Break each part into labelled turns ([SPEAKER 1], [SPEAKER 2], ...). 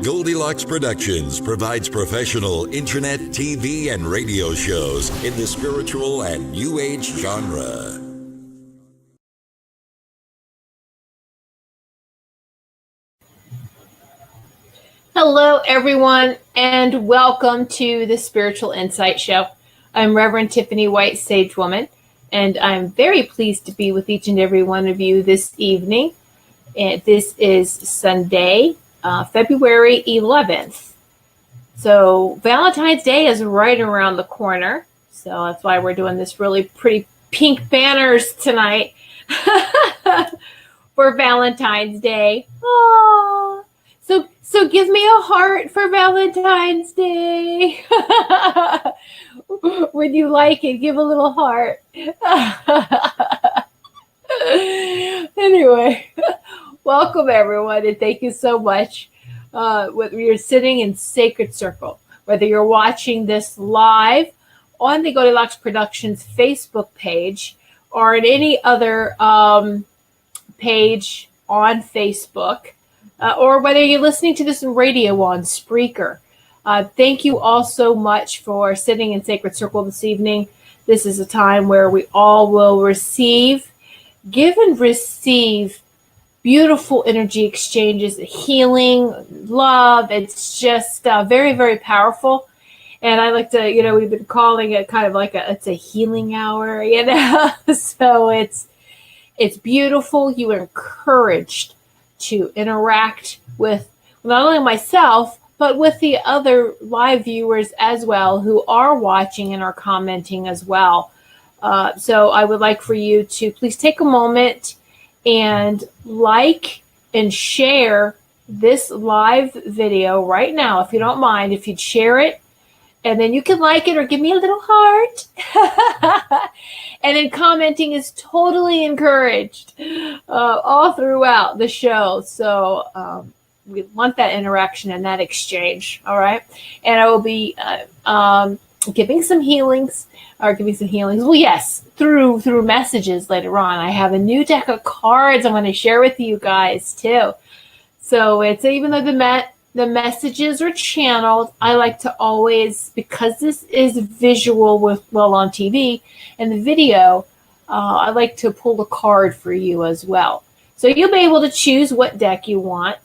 [SPEAKER 1] Goldylocks Productions provides professional internet, TV, and radio shows in the spiritual and New Age genre.
[SPEAKER 2] Hello, everyone, and welcome to the Spiritual Insight Show. I'm Reverend Tiffany White Sage Woman, and I'm very pleased to be with each and every one of you this evening. And this is Sunday, February 11th. So Valentine's Day is right around the corner. So that's why we're doing this really pretty pink banners tonight for Valentine's Day. Aww. So give me a heart for Valentine's Day. When you like it, give a little heart. Anyway, welcome everyone, and thank you so much. Whether you're sitting in Sacred Circle, whether you're watching this live on the Goldylocks Productions Facebook page or in any other page on Facebook, or whether you're listening to this in radio on Spreaker. Thank you all so much for sitting in Sacred Circle this evening. This is a time where we all will give and receive beautiful energy exchanges, healing, love. It's just very, very powerful. And I like to, we've been calling it kind of like it's a healing hour, So it's beautiful. You are encouraged to interact with not only myself, but with the other live viewers as well who are watching and are commenting as well. So I would like for you to please take a moment and like and share this live video right now, if you don't mind, if you'd share it. And then you can like it or give me a little heart. And then commenting is totally encouraged all throughout the show. So we want that interaction and that exchange. All right. And I will be giving some healings. Well, yes, through messages later on. I have a new deck of cards I want to share with you guys too. So it's even though the messages are channeled, I like to always, because this is visual on TV and the video, I like to pull a card for you as well. So you'll be able to choose what deck you want.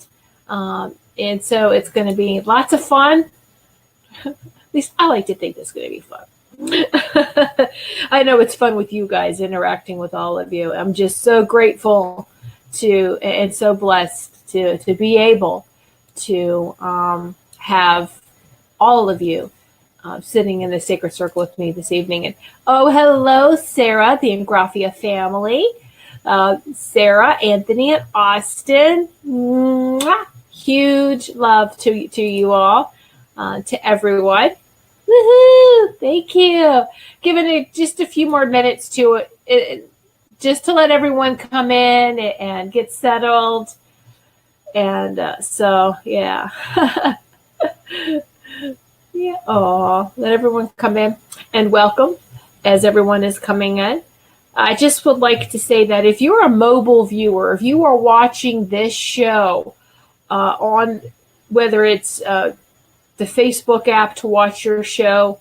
[SPEAKER 2] And so it's going to be lots of fun. At least I like to think it's going to be fun. I know it's fun with you guys, interacting with all of you. I'm just so grateful and so blessed to be able to have all of you sitting in the Sacred Circle with me this evening. And hello, Sarah, the Ingraffia family. Sarah, Anthony, and Austin. Mwah! Huge love to you all, to everyone. Woohoo! Thank you. Giving it just a few more minutes to it, just to let everyone come in and get settled. And so, yeah. Yeah. Oh, let everyone come in and welcome as everyone is coming in. I just would like to say that if you're a mobile viewer, if you are watching this show on whether it's the Facebook app to watch your show,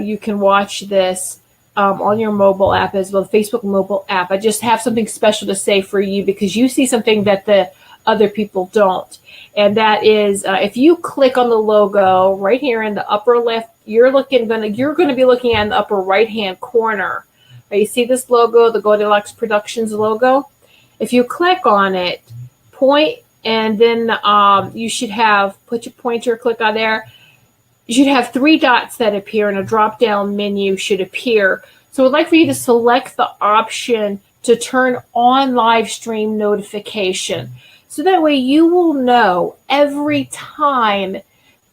[SPEAKER 2] you can watch this on your mobile app as well, the Facebook mobile app. I just have something special to say for you because you see something that the other people don't. And that is, if you click on the logo right here in the upper left, you're going to be looking at the upper right-hand corner. You see this logo, the Goldylocks Productions logo? If you click on it, point, and then you should put your pointer, click on there. You should have 3 dots that appear, and a drop-down menu should appear. So I'd like for you to select the option to turn on live stream notification. So that way you will know every time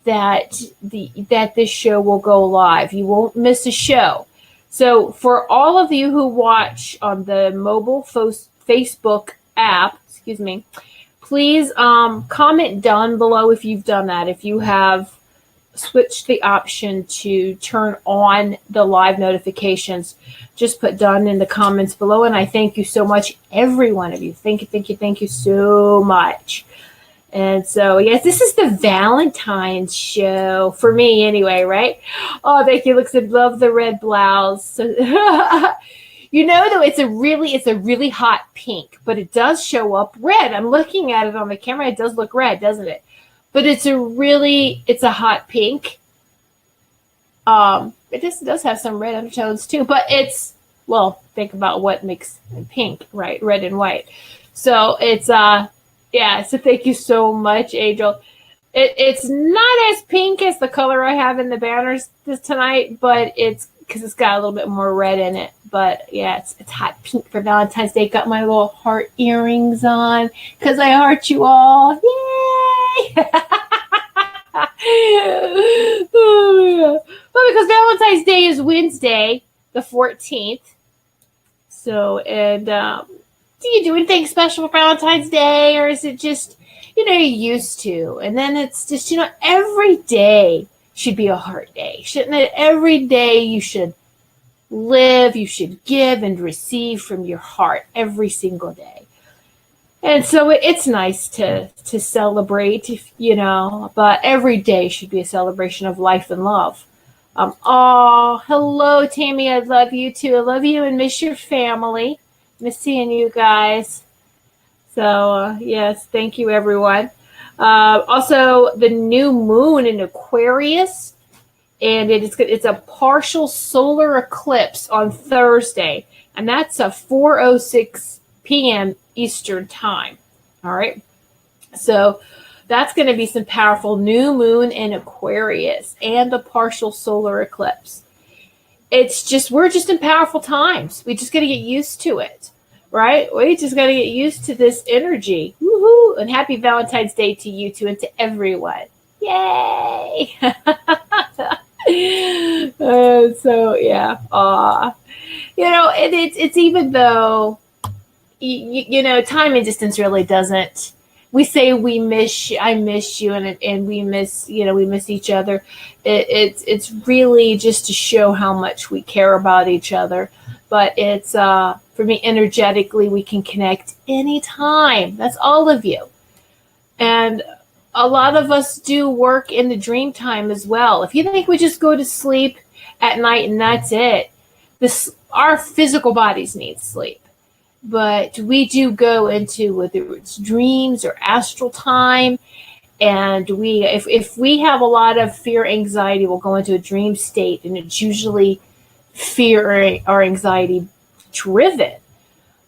[SPEAKER 2] that this show will go live. You won't miss a show. So for all of you who watch on the mobile Facebook app, please comment down below if you've done that. If you have switched the option to turn on the live notifications, just put done in the comments below. And I thank you so much, every one of you. Thank you so much. And so, yes, this is the Valentine's show for me anyway, right? Oh, thank you. Looks like love the red blouse. So, though, it's a really hot pink, but it does show up red. I'm looking at it on the camera. It does look red, doesn't it? But it's a hot pink. It just does have some red undertones too, but think about what makes pink, right? Red and white. So it's, so thank you so much, Angel. It's not as pink as the color I have in the banners tonight, but it's because it's got a little bit more red in it. But yeah, it's hot pink for Valentine's Day. Got my little heart earrings on because I heart you all. Yay! Oh, yeah. But because Valentine's Day is Wednesday, the 14th. So, and do you do anything special for Valentine's Day, or is it just, you're used to? And then it's just, every day should be a heart day, shouldn't it? Every day you should live, you should give and receive from your heart every single day. And so it's nice to celebrate, but every day should be a celebration of life and love. Hello, Tammy. I love you too. I love you and miss your family. Miss seeing you guys. So, yes, thank you, everyone. Also, the new moon in Aquarius, and it's a partial solar eclipse on Thursday, and that's a 4:06 p.m. Eastern time. All right. So that's going to be some powerful new moon in Aquarius and a partial solar eclipse. We're just in powerful times. We just got to get used to it, right? We just got to get used to this energy. Woohoo! And happy Valentine's Day to you too and to everyone. Yay! So yeah. It's even though, time and distance really doesn't. We say we miss you, I miss you, and we miss, we miss each other. It's really just to show how much we care about each other. But it's, for me, energetically, we can connect anytime. That's all of you. And a lot of us do work in the dream time as well. If you think we just go to sleep at night and that's it, our physical bodies need sleep. But we do go into, whether it's dreams or astral time, and if we have a lot of fear, anxiety, we'll go into a dream state, and it's usually fear or anxiety driven.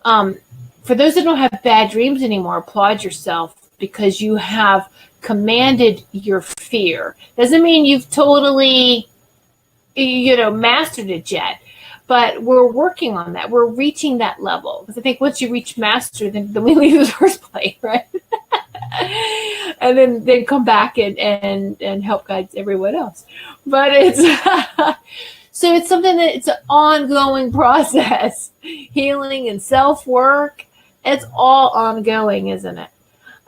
[SPEAKER 2] For those that don't have bad dreams anymore, applaud yourself because you have commanded your fear. Doesn't mean you've totally, mastered it yet. But we're working on that. We're reaching that level. Because I think once you reach master, then we leave the first place, right? And then come back and help guide everyone else. But it's so it's something that it's an ongoing process. Healing and self-work, it's all ongoing, isn't it?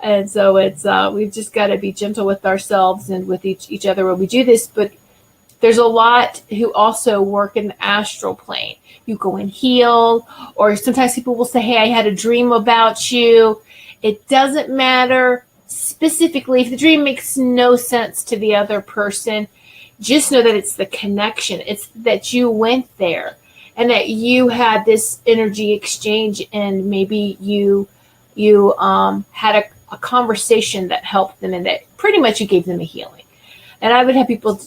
[SPEAKER 2] And so it's we've just got to be gentle with ourselves and with each other when we do this. But there's a lot who also work in the astral plane. You go and heal, or sometimes people will say, hey, I had a dream about you. It doesn't matter specifically. If the dream makes no sense to the other person, just know that it's the connection. It's that you went there and that you had this energy exchange, and maybe you had a conversation that helped them, and that pretty much you gave them a healing. And I would have people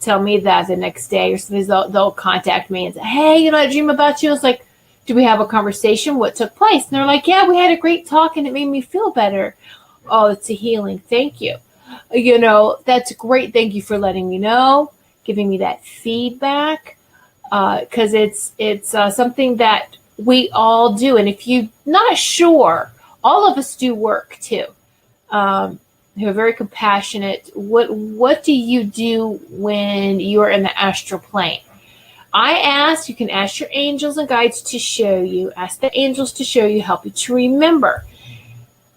[SPEAKER 2] tell me that the next day, or sometimes they'll contact me and say, hey, I dream about you. I was like, do we have a conversation? What took place? And they're like, yeah, we had a great talk and it made me feel better. Oh, it's a healing. Thank you. That's great. Thank you for letting me know, giving me that feedback. Because it's something that we all do. And if you're not sure, all of us do work too. Who are very compassionate. What do you do when you're in the astral plane? You can ask your angels and guides to show you. Ask the angels to show you, help you to remember.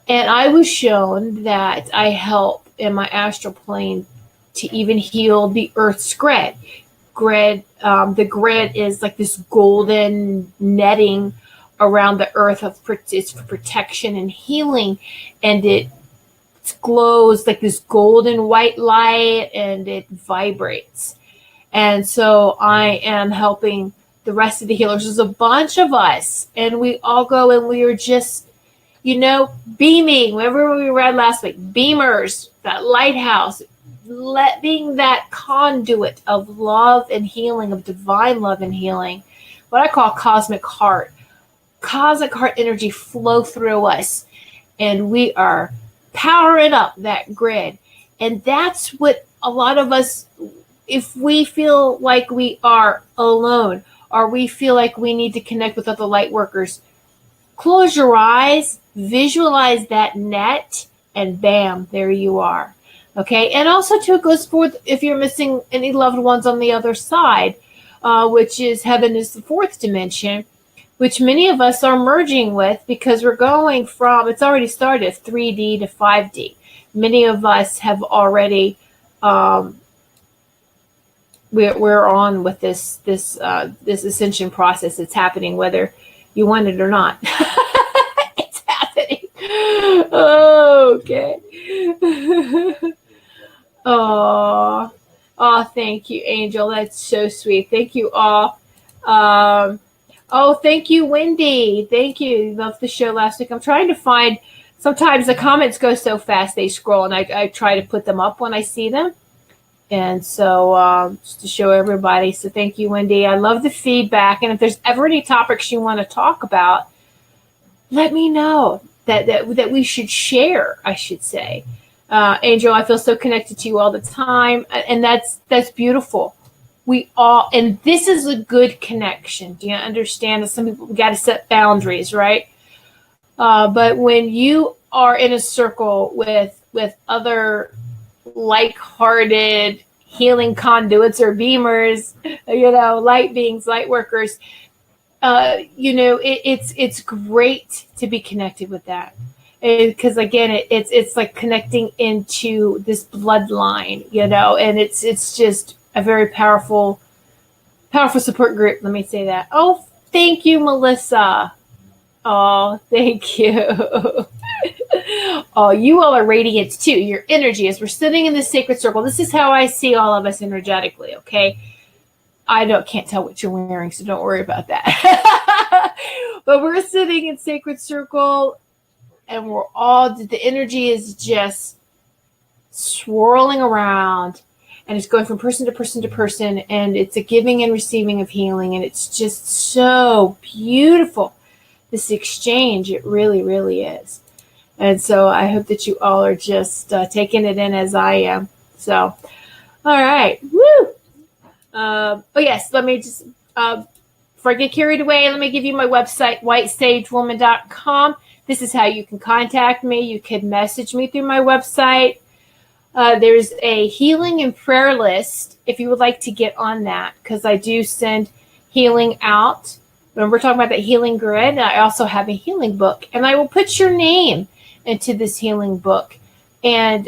[SPEAKER 2] And I was shown that I help in my astral plane to even heal the earth's grid. The grid is like this golden netting around the earth it's for protection and healing, and it glows like this golden white light, and it vibrates. And so I am helping the rest of the healers. There's a bunch of us, and we all go and we are just, beaming. Wherever we read last week, beamers, that lighthouse, being that conduit of love and healing, of divine love and healing, what I call cosmic heart energy flow through us, and we are powering up that grid. And that's what a lot of us, if we feel like we are alone, or we feel like we need to connect with other light workers, close your eyes, visualize that net, and bam, there you are. Okay, and also too, it goes forth if you're missing any loved ones on the other side, which is heaven is the fourth dimension, which many of us are merging with, because we're going from, it's already started, 3D to 5D. Many of us have already, we're on with this ascension process. It's happening whether you want it or not. It's happening. Okay. Oh, thank you, Angel. That's so sweet. Thank you all. Thank you, Wendy. Thank you. You loved the show last week. I'm trying to find, sometimes the comments go so fast they scroll, and I try to put them up when I see them. And so just to show everybody. So thank you, Wendy. I love the feedback. And if there's ever any topics you want to talk about, let me know that we should share, I should say. Angel, I feel so connected to you all the time. And that's beautiful. We all, and this is a good connection. Do you understand that some people, we got to set boundaries, right? But when you are in a circle with other like-hearted healing conduits or beamers, light beings, light workers, it's great to be connected with that. Because again, it's like connecting into this bloodline, and it's just a very powerful support group. Let me say that. Oh, thank you, Melissa. Oh, thank you. Oh, you all are radiant too. Your energy, as we're sitting in this sacred circle, this is how I see all of us energetically. Okay. I can't tell what you're wearing, so don't worry about that. But we're sitting in sacred circle, and we're all, the energy is just swirling around, and it's going from person to person to person, and it's a giving and receiving of healing, and it's just so beautiful, this exchange. It really, really is. And so I hope that you all are just taking it in as I am. So, all right. Woo! Yes, let me just, before I get carried away, let me give you my website, whitesagewoman.com. This is how you can contact me. You can message me through my website. There's a healing and prayer list if you would like to get on that, because I do send healing out. When we're talking about that healing grid, I also have a healing book, and I will put your name into this healing book. And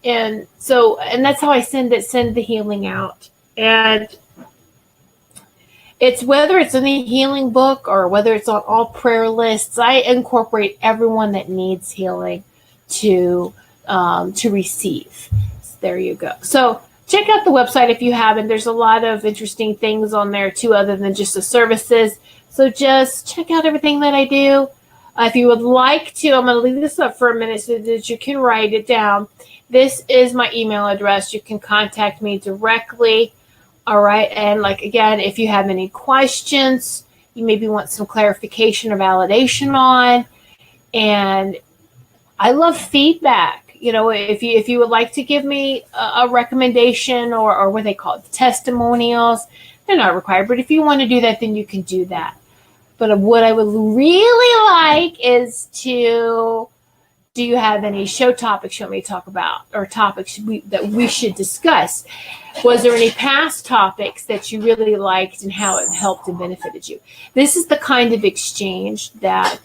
[SPEAKER 2] that's how I send the healing out. And it's whether it's in the healing book or whether it's on all prayer lists, I incorporate everyone that needs healing to receive. So there you go. So check out the website if you haven't. There's a lot of interesting things on there too, other than just the services. So just check out everything that I do. If you would like to, I'm going to leave this up for a minute so that you can write it down. This is my email address. You can contact me directly. All right. And again, if you have any questions, you maybe want some clarification or validation on, and I love feedback. If you would like to give me a recommendation or what they call it, testimonials, they're not required. But if you want to do that, then you can do that. But what I would really like is do you have any show topics you want me to talk about, or topics that we should discuss? Was there any past topics that you really liked and how it helped and benefited you? This is the kind of exchange that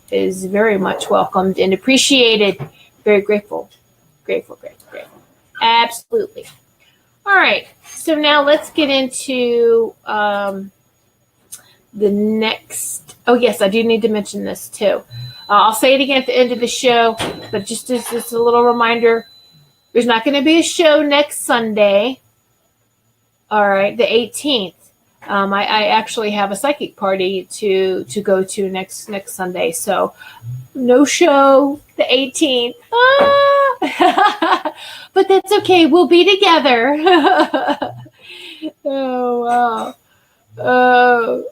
[SPEAKER 2] is very much welcomed and appreciated. Very grateful. Absolutely. All right. So now let's get into the next. Oh, yes, I do need to mention this too. I'll say it again at the end of the show, but just as a little reminder, there's not going to be a show next Sunday. All right, the 18th. I actually have a psychic party to go to next Sunday, so no show the 18th. But that's okay. We'll be together. Oh wow.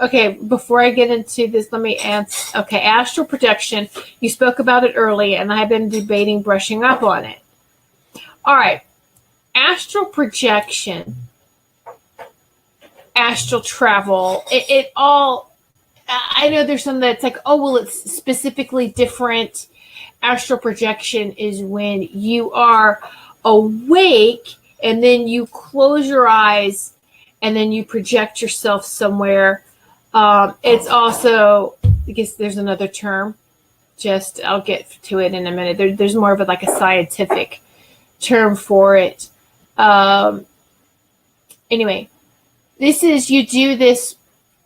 [SPEAKER 2] Okay, before I get into this, let me answer. Okay, astral projection. You spoke about it earlier, and I've been debating brushing up on it. All right, astral projection, astral travel. It all. I know there's some that's like, oh well, it's specifically different. Astral projection is when you are awake and then you close your eyes and then you project yourself somewhere. It's also, I guess there's another term. I'll get to it in a minute. There's more of a scientific term for it. Anyway, you do this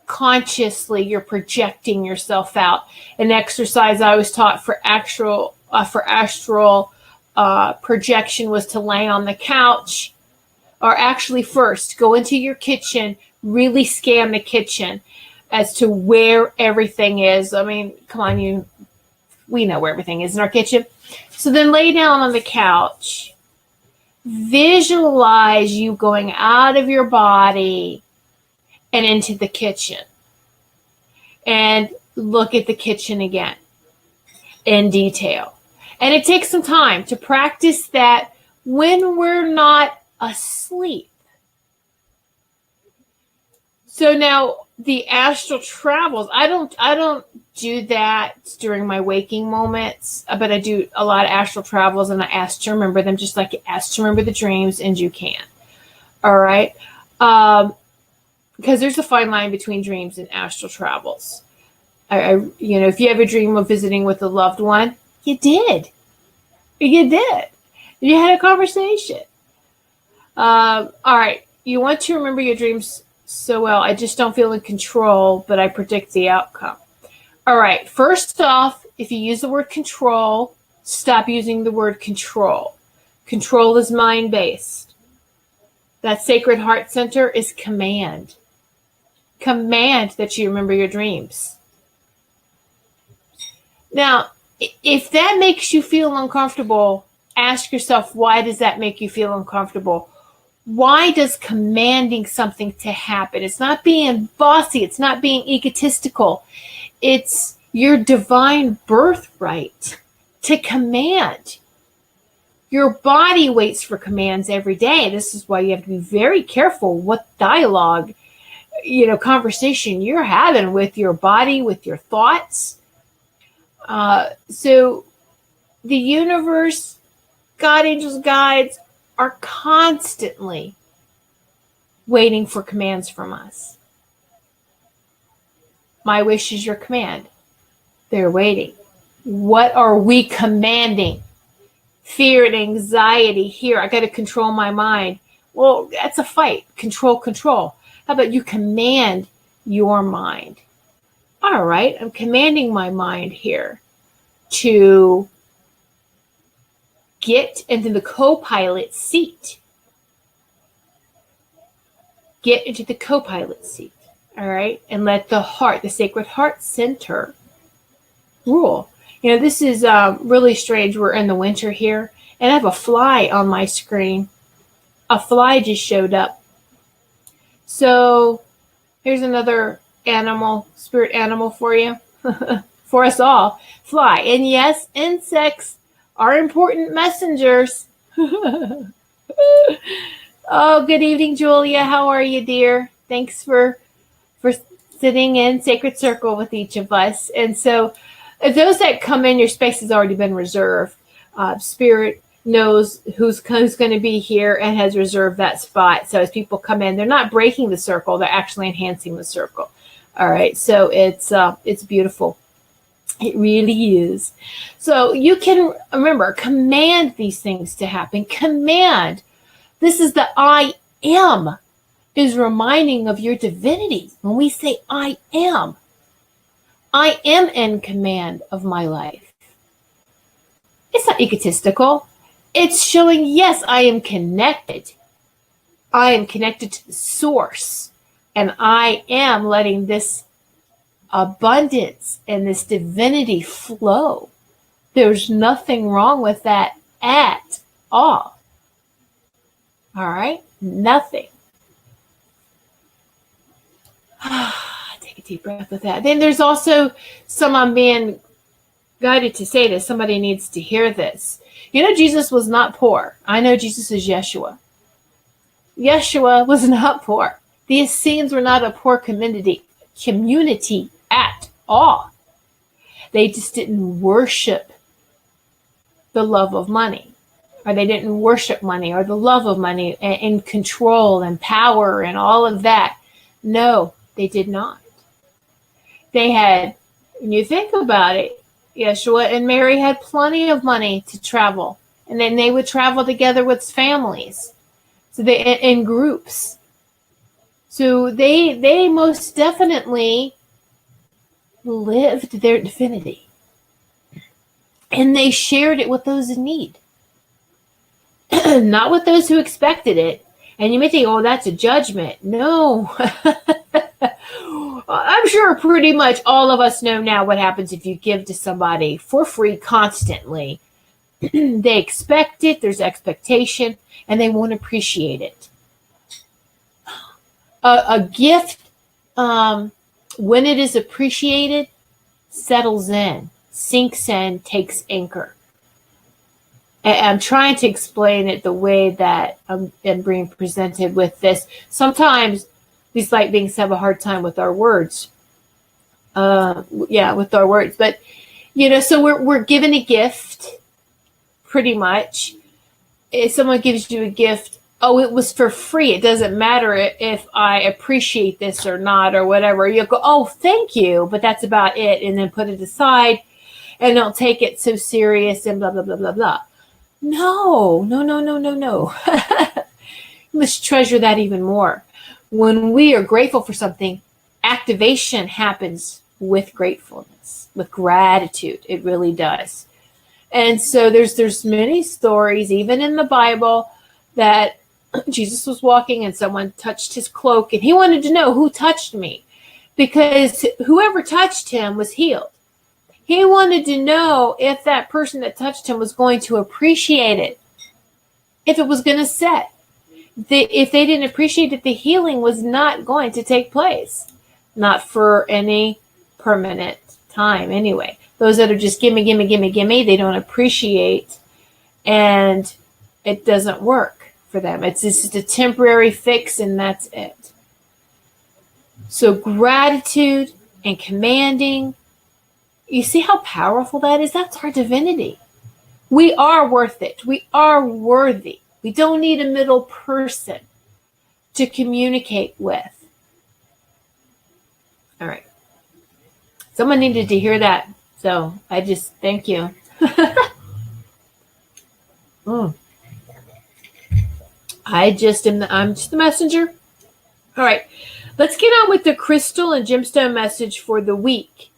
[SPEAKER 2] consciously. You're projecting yourself out. An exercise I was taught for astral projection was to lay on the couch, or actually first go into your kitchen, really scan the kitchen as to where everything is. I mean, come on, we know where everything is in our kitchen. So then lay down on the couch, visualize you going out of your body and into the kitchen, and look at the kitchen again in detail. And it takes some time to practice that when we're not asleep. So now the astral travels, I don't do that during my waking moments, but I do a lot of astral travels, and I ask to remember them just like you ask to remember the dreams, and you can. All right. Because there's a fine line between dreams and astral travels. If you have a dream of visiting with a loved one, you did. You had a conversation. All right. You want to remember your dreams so well. I just don't feel in control, but I predict the outcome. All right. First off, if you use the word control, stop using the word control. Control is mind-based. That sacred heart center is command. Command that you remember your dreams. Now, if that makes you feel uncomfortable, ask yourself, why does that make you feel uncomfortable? Why does commanding something to happen? It's not being bossy. It's not being egotistical. It's your divine birthright to command. Your body waits for commands every day. This is why you have to be very careful what dialogue, conversation you're having with your body, with your thoughts. So the universe, God, angels, guides are constantly waiting for commands from us. My wish is your command. They're waiting. What are we commanding? Fear and anxiety here. I got to control my mind. Well, that's a fight. Control. How about you command your mind? All right, I'm commanding my mind here to get into the co-pilot seat. Get into the co-pilot seat, all right? And let the heart, the sacred heart center, rule. This is really strange. We're in the winter here, and I have a fly on my screen. A fly just showed up. So here's another spirit animal for you, for us all. Fly. And yes, insects are important messengers. Oh, good evening, Julia. How are you, dear? Thanks for sitting in Sacred Circle with each of us. And so those that come in, your space has already been reserved. Spirit knows who's going to be here and has reserved that spot. So as people come in, they're not breaking the circle. They're actually enhancing the circle. All right. So it's beautiful. It really is. So you can remember, command these things to happen. Command. This is the I am, is reminding of your divinity. When we say I am, I am in command of my life. It's not egotistical. It's showing, yes, I am connected. I am connected to the source. And I am letting this abundance and this divinity flow. There's nothing wrong with that at all. All right? Nothing. Take a deep breath with that. Then there's also some, I'm being guided to say this. Somebody needs to hear this. You know, Jesus was not poor. I know Jesus is Yeshua. Yeshua was not poor. The Essenes were not a poor community at all. They just didn't worship the love of money, or they didn't worship money or the love of money and control and power and all of that. No, they did not. They had, when you think about it, Yeshua and Mary had plenty of money to travel, and then they would travel together with families, so they in groups. So they most definitely lived their divinity, and they shared it with those in need, not with those who expected it. And you may think, oh, that's a judgment. No. I'm sure pretty much all of us know now what happens if you give to somebody for free constantly. They expect it, there's expectation, and they won't appreciate it. A gift, when it is appreciated, settles in, sinks in, takes anchor. I'm trying to explain it the way that I'm being presented with this. Sometimes these light beings have a hard time with our words. With our words. But, so we're given a gift, pretty much. If someone gives you a gift, oh, it was for free. It doesn't matter if I appreciate this or not or whatever. You'll go, oh, thank you, but that's about it. And then put it aside and don't take it so serious and blah, blah, blah, blah, blah. No. You must treasure that even more. When we are grateful for something, activation happens with gratefulness, with gratitude. It really does. And so there's many stories, even in the Bible, that Jesus was walking and someone touched his cloak, and he wanted to know who touched me, because whoever touched him was healed. He wanted to know if that person that touched him was going to appreciate it, if it was going to set. If they didn't appreciate it, the healing was not going to take place. Not for any permanent time anyway. Those that are just gimme, they don't appreciate, and it doesn't work for them. It's just a temporary fix, and that's it. So gratitude and commanding, you see how powerful that is? That's our divinity. We are worth it. We are worthy. We don't need a middle person to communicate with. All right. Someone needed to hear that. So I just thank you. I'm just the messenger. All right. Let's get on with the crystal and gemstone message for the week.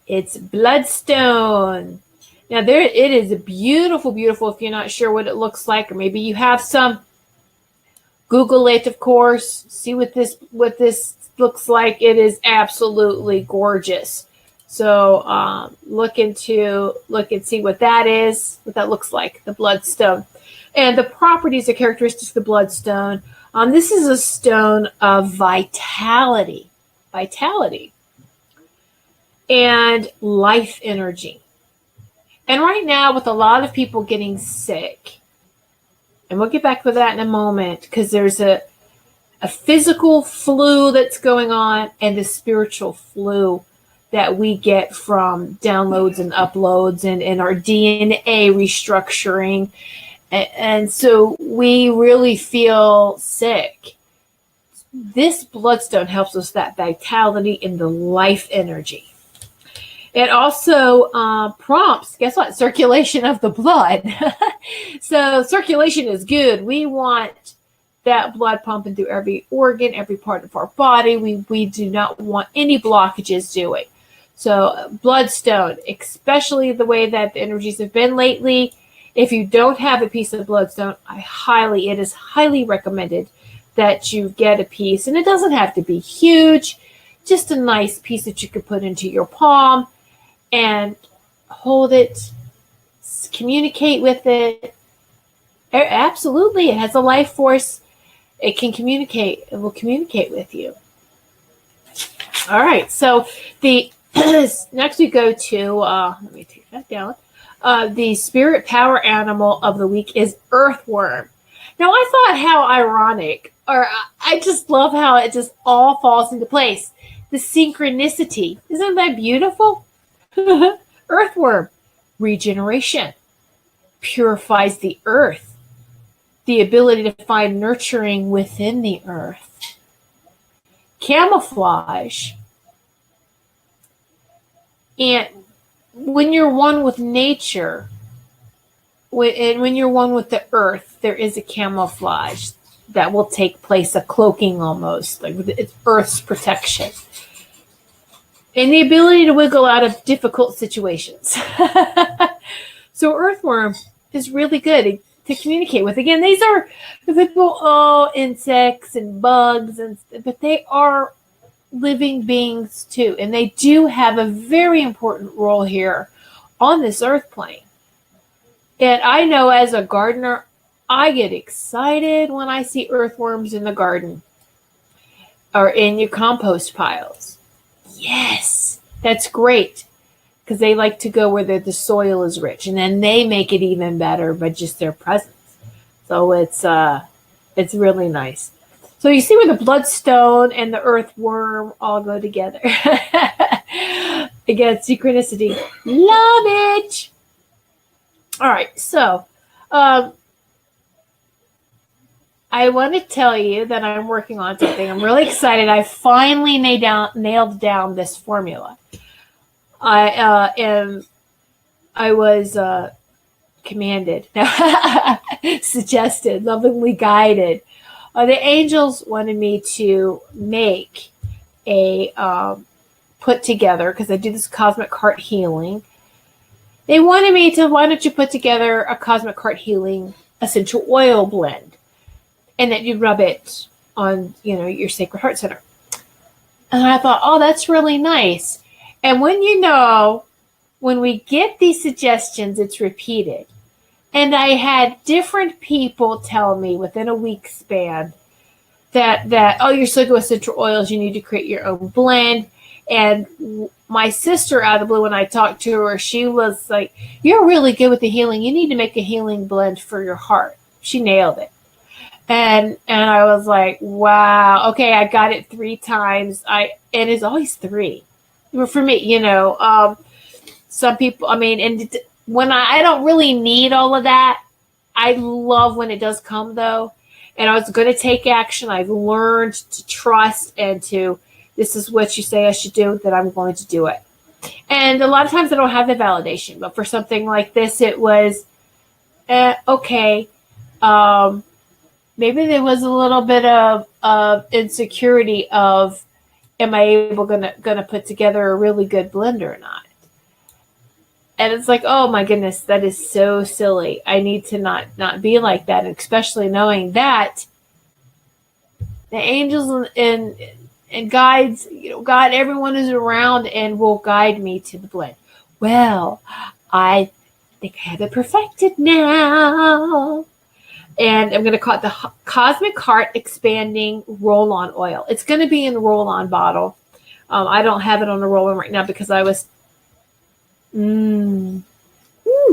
[SPEAKER 2] It's bloodstone. Now it is beautiful, beautiful. If you're not sure what it looks like, or maybe you have some, Google it, of course. See what this looks like. It is absolutely gorgeous. So look and see what that is, what that looks like, the bloodstone. And the properties or characteristics of the bloodstone. This is a stone of vitality and life energy. And right now, with a lot of people getting sick, and we'll get back to that in a moment, because there's a physical flu that's going on and the spiritual flu that we get from downloads and uploads and our DNA restructuring. And so we really feel sick. This bloodstone helps us that vitality and the life energy. It also prompts, guess what? Circulation of the blood. So circulation is good. We want that blood pumping through every organ, every part of our body. We do not want any blockages doing. So bloodstone, especially the way that the energies have been lately, if you don't have a piece of bloodstone, it is highly recommended that you get a piece. And it doesn't have to be huge, just a nice piece that you could put into your palm and hold it, communicate with it. Absolutely, it has a life force. It can communicate. It will communicate with you. All right, so the next we go to, let me take that down. The spirit power animal of the week is earthworm. Now, I thought how ironic, or I just love how it just all falls into place. The synchronicity. Isn't that beautiful? Earthworm, regeneration, purifies the earth, the ability to find nurturing within the earth. Camouflage. And when you're one with nature, when you're one with the earth, there is a camouflage that will take place, a cloaking almost, like it's Earth's protection. And the ability to wiggle out of difficult situations. So earthworm is really good to communicate with. Again, these are the people, insects and bugs, but they are living beings too. And they do have a very important role here on this earth plane. And I know as a gardener, I get excited when I see earthworms in the garden or in your compost piles. Yes, that's great, because they like to go where the soil is rich, and then they make it even better by just their presence. So it's really nice. So you see where the bloodstone and the earthworm all go together. Again, synchronicity. Love it. All right, so I want to tell you that I'm working on something. I'm really excited. I finally nailed down this formula. I was commanded, suggested, lovingly guided. The angels wanted me to make a put together, because I do this cosmic heart healing. They wanted me to, why don't you put together a cosmic heart healing essential oil blend, and that you rub it on, your sacred heart center. And I thought, oh, that's really nice. And when we get these suggestions, it's repeated. And I had different people tell me within a week span that you're so good with essential oils, you need to create your own blend. And my sister, out of the blue, when I talked to her, she was like, you're really good with the healing. You need to make a healing blend for your heart. She nailed it. And I was like, wow, okay, I got it 3 times. And it's always 3. For me, some people, and when I don't really need all of that. I love when it does come, though. And I was going to take action. I've learned to trust and this is what you say I should do, that I'm going to do it. And a lot of times I don't have the validation, but for something like this, it was, okay. Maybe there was a little bit of insecurity of, am I gonna put together a really good blend or not? And it's like, oh my goodness, that is so silly. I need to not be like that, and especially knowing that the angels and guides, God, everyone is around and will guide me to the blend. Well, I think I have it perfected now. And I'm going to call it the Cosmic Heart Expanding Roll-On Oil. It's going to be in the roll-on bottle. I don't have it on the roll-on right now because I was... can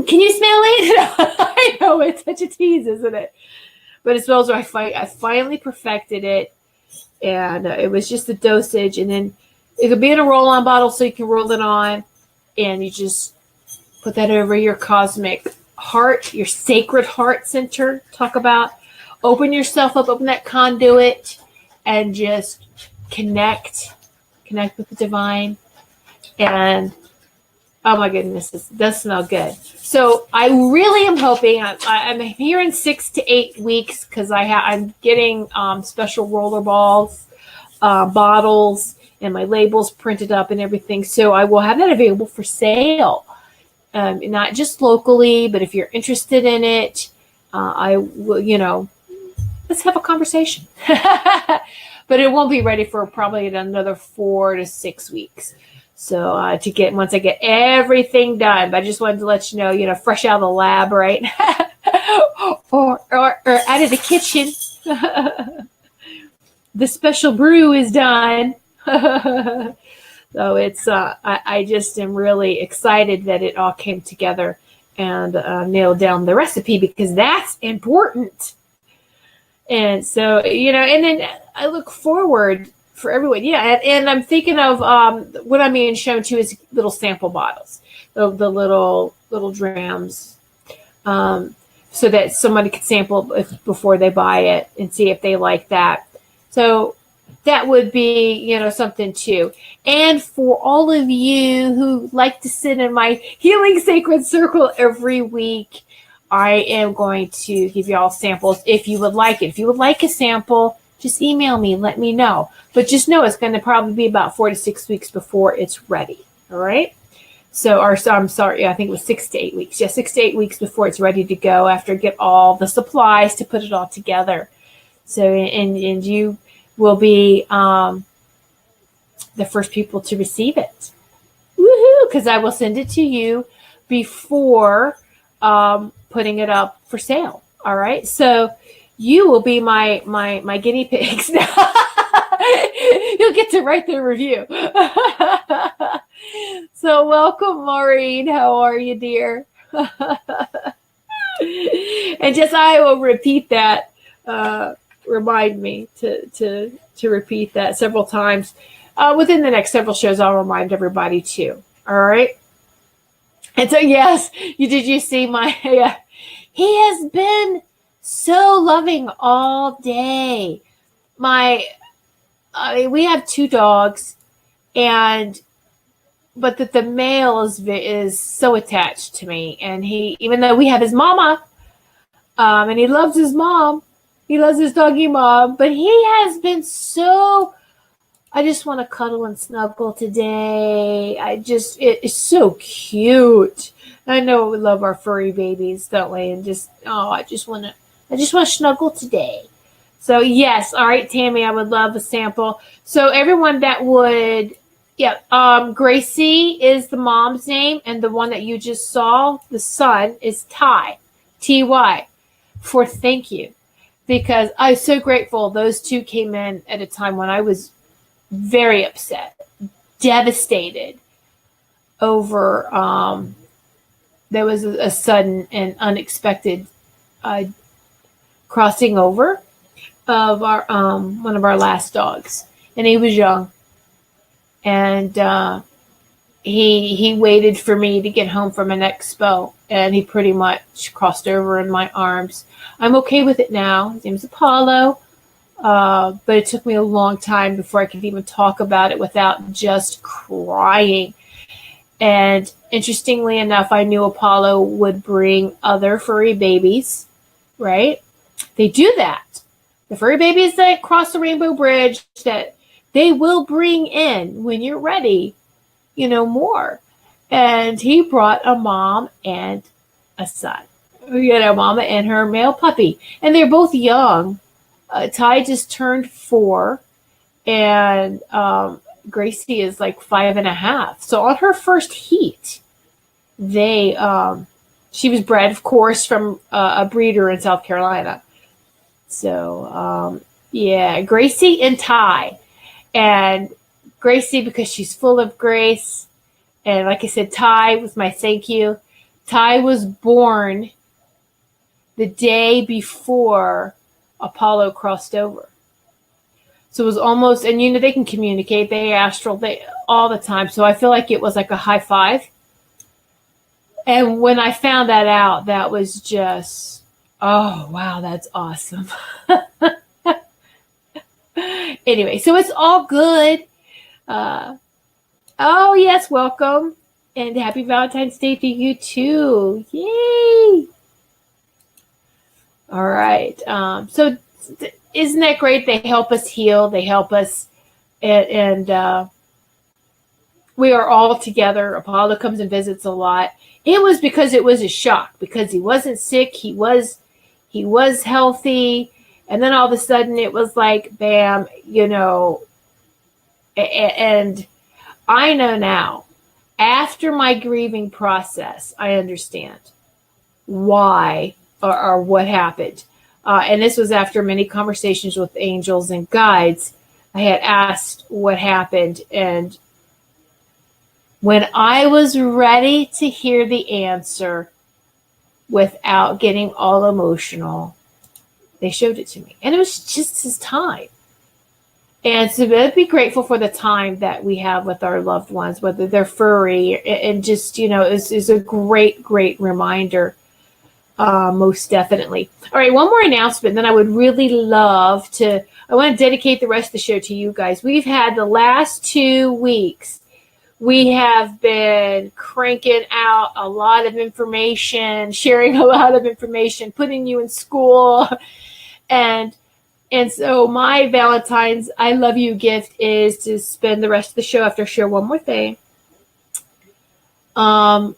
[SPEAKER 2] you smell it? I know, it's such a tease, isn't it? But it smells right. I finally perfected it. And it was just the dosage. And then it could be in a roll-on bottle so you can roll it on. And you just put that over your cosmic heart, your sacred heart center. Talk about open yourself up, open that conduit, and just connect with the divine, and Oh my goodness, it does smell good. So I really am hoping, I'm here in 6 to 8 weeks because I'm getting special roller balls, bottles, and my labels printed up and everything. So I will have that available for sale, not just locally, but if you're interested in it, I will, let's have a conversation. But it won't be ready for probably another 4 to 6 weeks. So once I get everything done, but I just wanted to let you know, fresh out of the lab, right? or out of the kitchen. The special brew is done. So it's, I just am really excited that it all came together and nailed down the recipe because that's important. And so, and then I look forward for everyone. Yeah. And I'm thinking of what I'm being shown to is little sample bottles, the little drams, so that somebody could sample before they buy it and see if they like that. So that would be, something too. And for all of you who like to sit in my Healing Sacred Circle every week, I am going to give you all samples if you would like it. If you would like a sample, just email me, let me know. But just know it's going to probably be about 4 to 6 weeks before it's ready. All right? I'm sorry, I think it was 6 to 8 weeks. Yeah, 6 to 8 weeks before it's ready to go after I get all the supplies to put it all together. So, and you will be the first people to receive it. Woohoo! Because I will send it to you before putting it up for sale. All right? So you will be my guinea pigs now. You'll get to write the review. So welcome, Maureen. How are you, dear? And just I will repeat that. Remind me to repeat that several times. Within the next several shows, I'll remind everybody too. All right. And so, yes, did you see my? He has been so loving all day. We have 2 dogs, but the male is so attached to me, and even though we have his mama, and he loves his mom, he loves his doggy mom, but he has been so. I just want to cuddle and snuggle today. It's so cute. I know we love our furry babies, don't we? And I just want to snuggle today. So yes, all right, Tammy, I would love a sample. So everyone that would, Gracie is the mom's name, and the one that you just saw, the son, is Ty, Ty, for thank you, because I'm so grateful. Those 2 came in at a time when I was very upset, devastated over there was a sudden and unexpected crossing over of our one of our last dogs, and he was young, and he waited for me to get home from an expo, and he pretty much crossed over in my arms. I'm okay with it now. His name's Apollo. But it took me a long time before I could even talk about it without just crying. And interestingly enough, I knew Apollo would bring other furry babies, right? They do that. The furry babies that cross the Rainbow Bridge, that they will bring in when you're ready, more. And he brought a mom and a son, mama and her male puppy. And they're both young. Ty just turned 4, and Gracie is like 5.5. So on her first heat, she was bred, of course, from a breeder in South Carolina. So Gracie and Ty, and Gracie because she's full of grace, and like I said, Ty was my thank you. Ty was born the day before Apollo crossed over. So it was almost, and they can communicate, they astral, all the time. So I feel like it was like a high five. And when I found that out, that was just, oh, wow, that's awesome. Anyway, so it's all good. Oh, yes, welcome. And happy Valentine's Day to you too. Yay! All right. So isn't that great? They help us heal. They help us, and we are all together. Apollo comes and visits a lot. It was because it was a shock, because he wasn't sick. He was healthy. And then all of a sudden it was like, bam, and I know now, after my grieving process, I understand why or what happened. And this was after many conversations with angels and guides. I had asked what happened. And when I was ready to hear the answer without getting all emotional, they showed it to me. And it was just his time. And so I'd be grateful for the time that we have with our loved ones, whether they're furry, and just, is a great, great reminder, most definitely. All right, one more announcement, then I would really love to, I want to dedicate the rest of the show to you guys. We've had the last 2 weeks, we have been cranking out a lot of information, sharing a lot of information, putting you in school, and so my Valentine's I love you gift is to spend the rest of the show after I share one more thing, and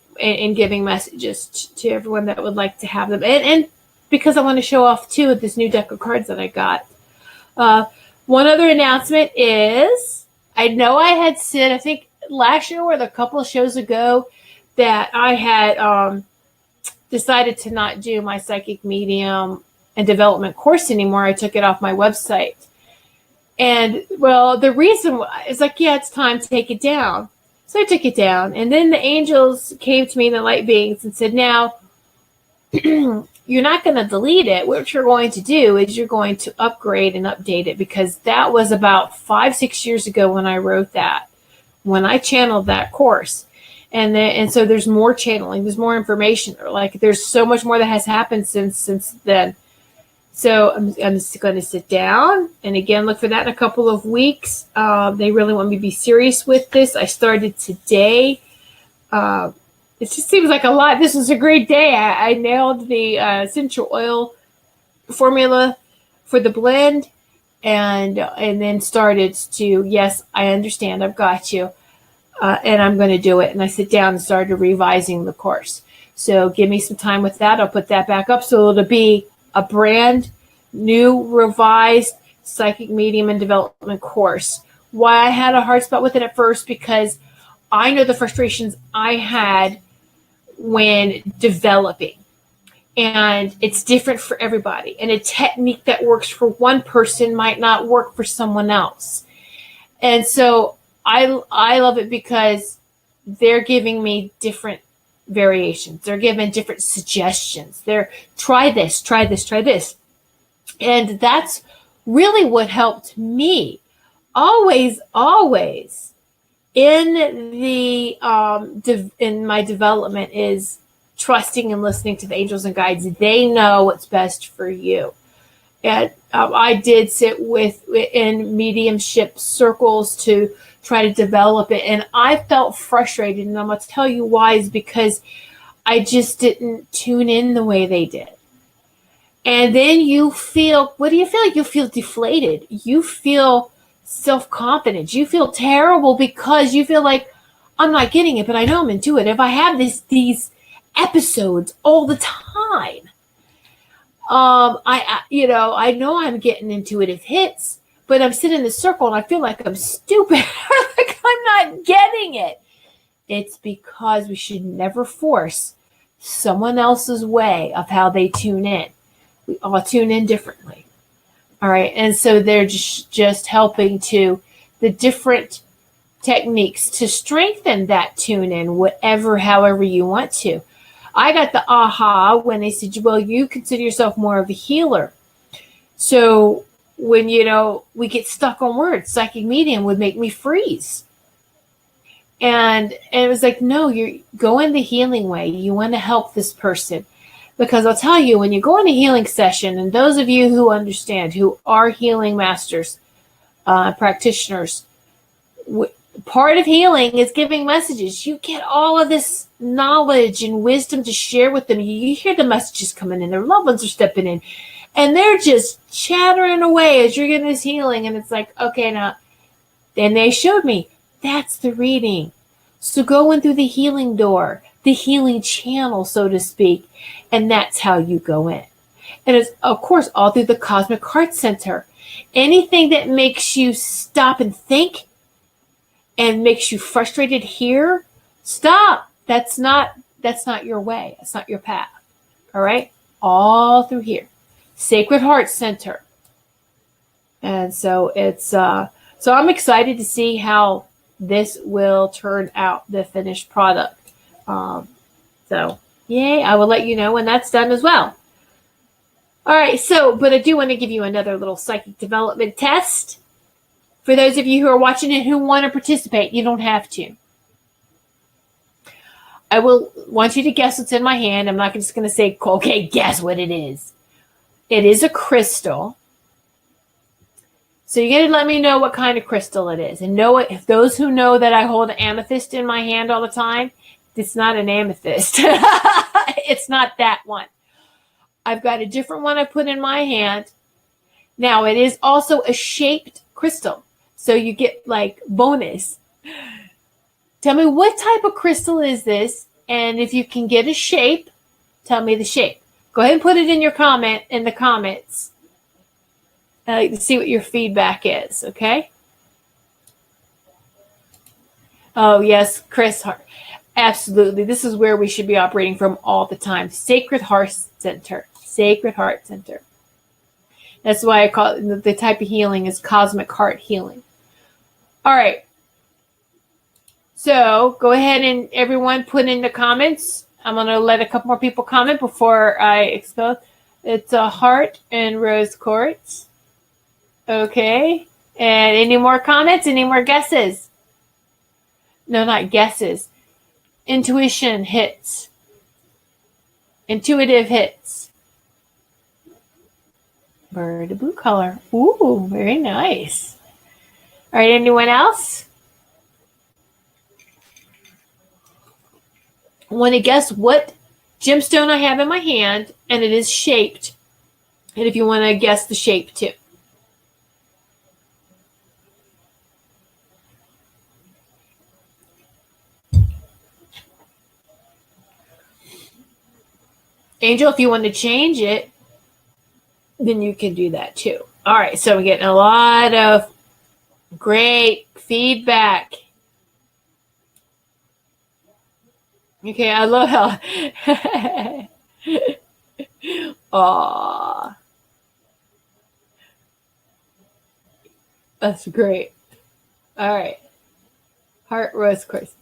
[SPEAKER 2] giving messages to everyone that would like to have them. And because I want to show off too with this new deck of cards that I got. One other announcement is, I know I had said, I think last year or a couple of shows ago, that I had decided to not do my psychic medium and development course anymore. I took it off my website. And well, the reason is like, yeah, it's time to take it down. So I took it down. And then the angels came to me, the light beings, and said, now, you're not going to delete it. What you're going to do is you're going to upgrade and update it, because that was about 5-6 years ago when I wrote that, when I channeled that course. And so there's more channeling, there's more information. Like, there's so much more that has happened since then. So I'm just going to sit down and again look for that in a couple of weeks. They really want me to be serious with this. I started today. It just seems like a lot. This was a great day. I nailed the essential oil formula for the blend, and then started to, yes, I understand, I've got you, and I'm going to do it. And I sit down and started revising the course. So give me some time with that. I'll put that back up, so it'll be a brand new, revised psychic medium and development course. Why I had a hard spot with it at first, because I know the frustrations I had when developing, and it's different for everybody. And a technique that works for one person might not work for someone else. And so I love it because they're giving me different variations. They're giving different suggestions. They're try this, try this, try this. And that's really what helped me always in the in my development, is trusting and listening to the angels and guides. They know what's best for you. And I did sit in mediumship circles to try to develop it, and I felt frustrated, and I'm going to tell you why, is because I just didn't tune in the way they did. And then you feel, what do you feel? You feel deflated. You feel self-confident. You feel terrible because you feel like, I'm not getting it, but I know I'm intuitive. I have these episodes all the time. I know I'm getting intuitive hits, but I'm sitting in the circle and I feel like I'm stupid. Like I'm not getting it. It's because we should never force someone else's way of how they tune in. We all tune in differently. All right. And so they're just helping to the different techniques to strengthen that tune in, however you want to. I got the aha when they said, well, you consider yourself more of a healer. So when, we get stuck on words, psychic medium would make me freeze. And it was like, no, you're going the healing way. You want to help this person. Because I'll tell you, when you go in a healing session, and those of you who understand, who are healing masters, practitioners, part of healing is giving messages. You get all of this knowledge and wisdom to share with them. You hear the messages coming in. Their loved ones are stepping in. And they're just chattering away as you're getting this healing. And it's like, okay, now. Then they showed me, that's the reading. So go in through the healing door, the healing channel, so to speak. And that's how you go in. And it's, of course, all through the Cosmic Heart Center. Anything that makes you stop and think and makes you frustrated here, stop. That's not your way. That's not your path. All right? All through here. Sacred Heart Center. And so it's so I'm excited to see how this will turn out, the finished product. So yay, I will let you know when that's done as well. All right, so, but I do want to give you another little psychic development test. For those of you who are watching it who want to participate, you don't have to. I will want you to guess what's in my hand. I'm not just going to say, okay, guess what it is. It is a crystal. So you're going to let me know what kind of crystal it is. And know it, if those who know that I hold an amethyst in my hand all the time, it's not an amethyst. It's not that one. I've got a different one I put in my hand. Now, it is also a shaped crystal. So you get like bonus. Tell me what type of crystal is this? And if you can get a shape, tell me the shape. Go ahead and put it in your comment, in the comments. I like to see what your feedback is, okay? Oh, yes, Chris Hart. Absolutely. This is where we should be operating from all the time. Sacred Heart Center. Sacred Heart Center. That's why I call it, the type of healing is cosmic heart healing. All right. So go ahead and everyone put in the comments. I'm going to let a couple more people comment before I expose. It's a heart and rose quartz. Okay. And any more comments? Any more guesses? No, not guesses. Intuition hits. Intuitive hits. Bird of blue color. Ooh, very nice. All right, anyone else? Want to guess what gemstone I have in my hand, and it is shaped. And if you want to guess the shape too. Angel, if you want to change it, then you can do that too. All right, so we're getting a lot of great feedback. Okay, I love how. Aww. That's great. All right. Heart rose quartz.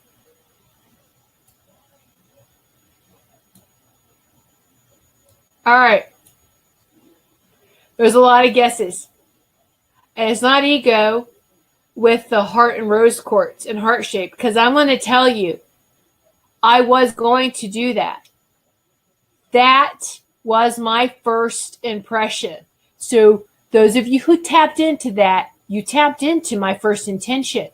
[SPEAKER 2] All right. There's a lot of guesses. And it's not ego with the heart and rose quartz and heart shape, because I'm going to tell you, I was going to do that. That was my first impression. So those of you who tapped into that, you tapped into my first intention.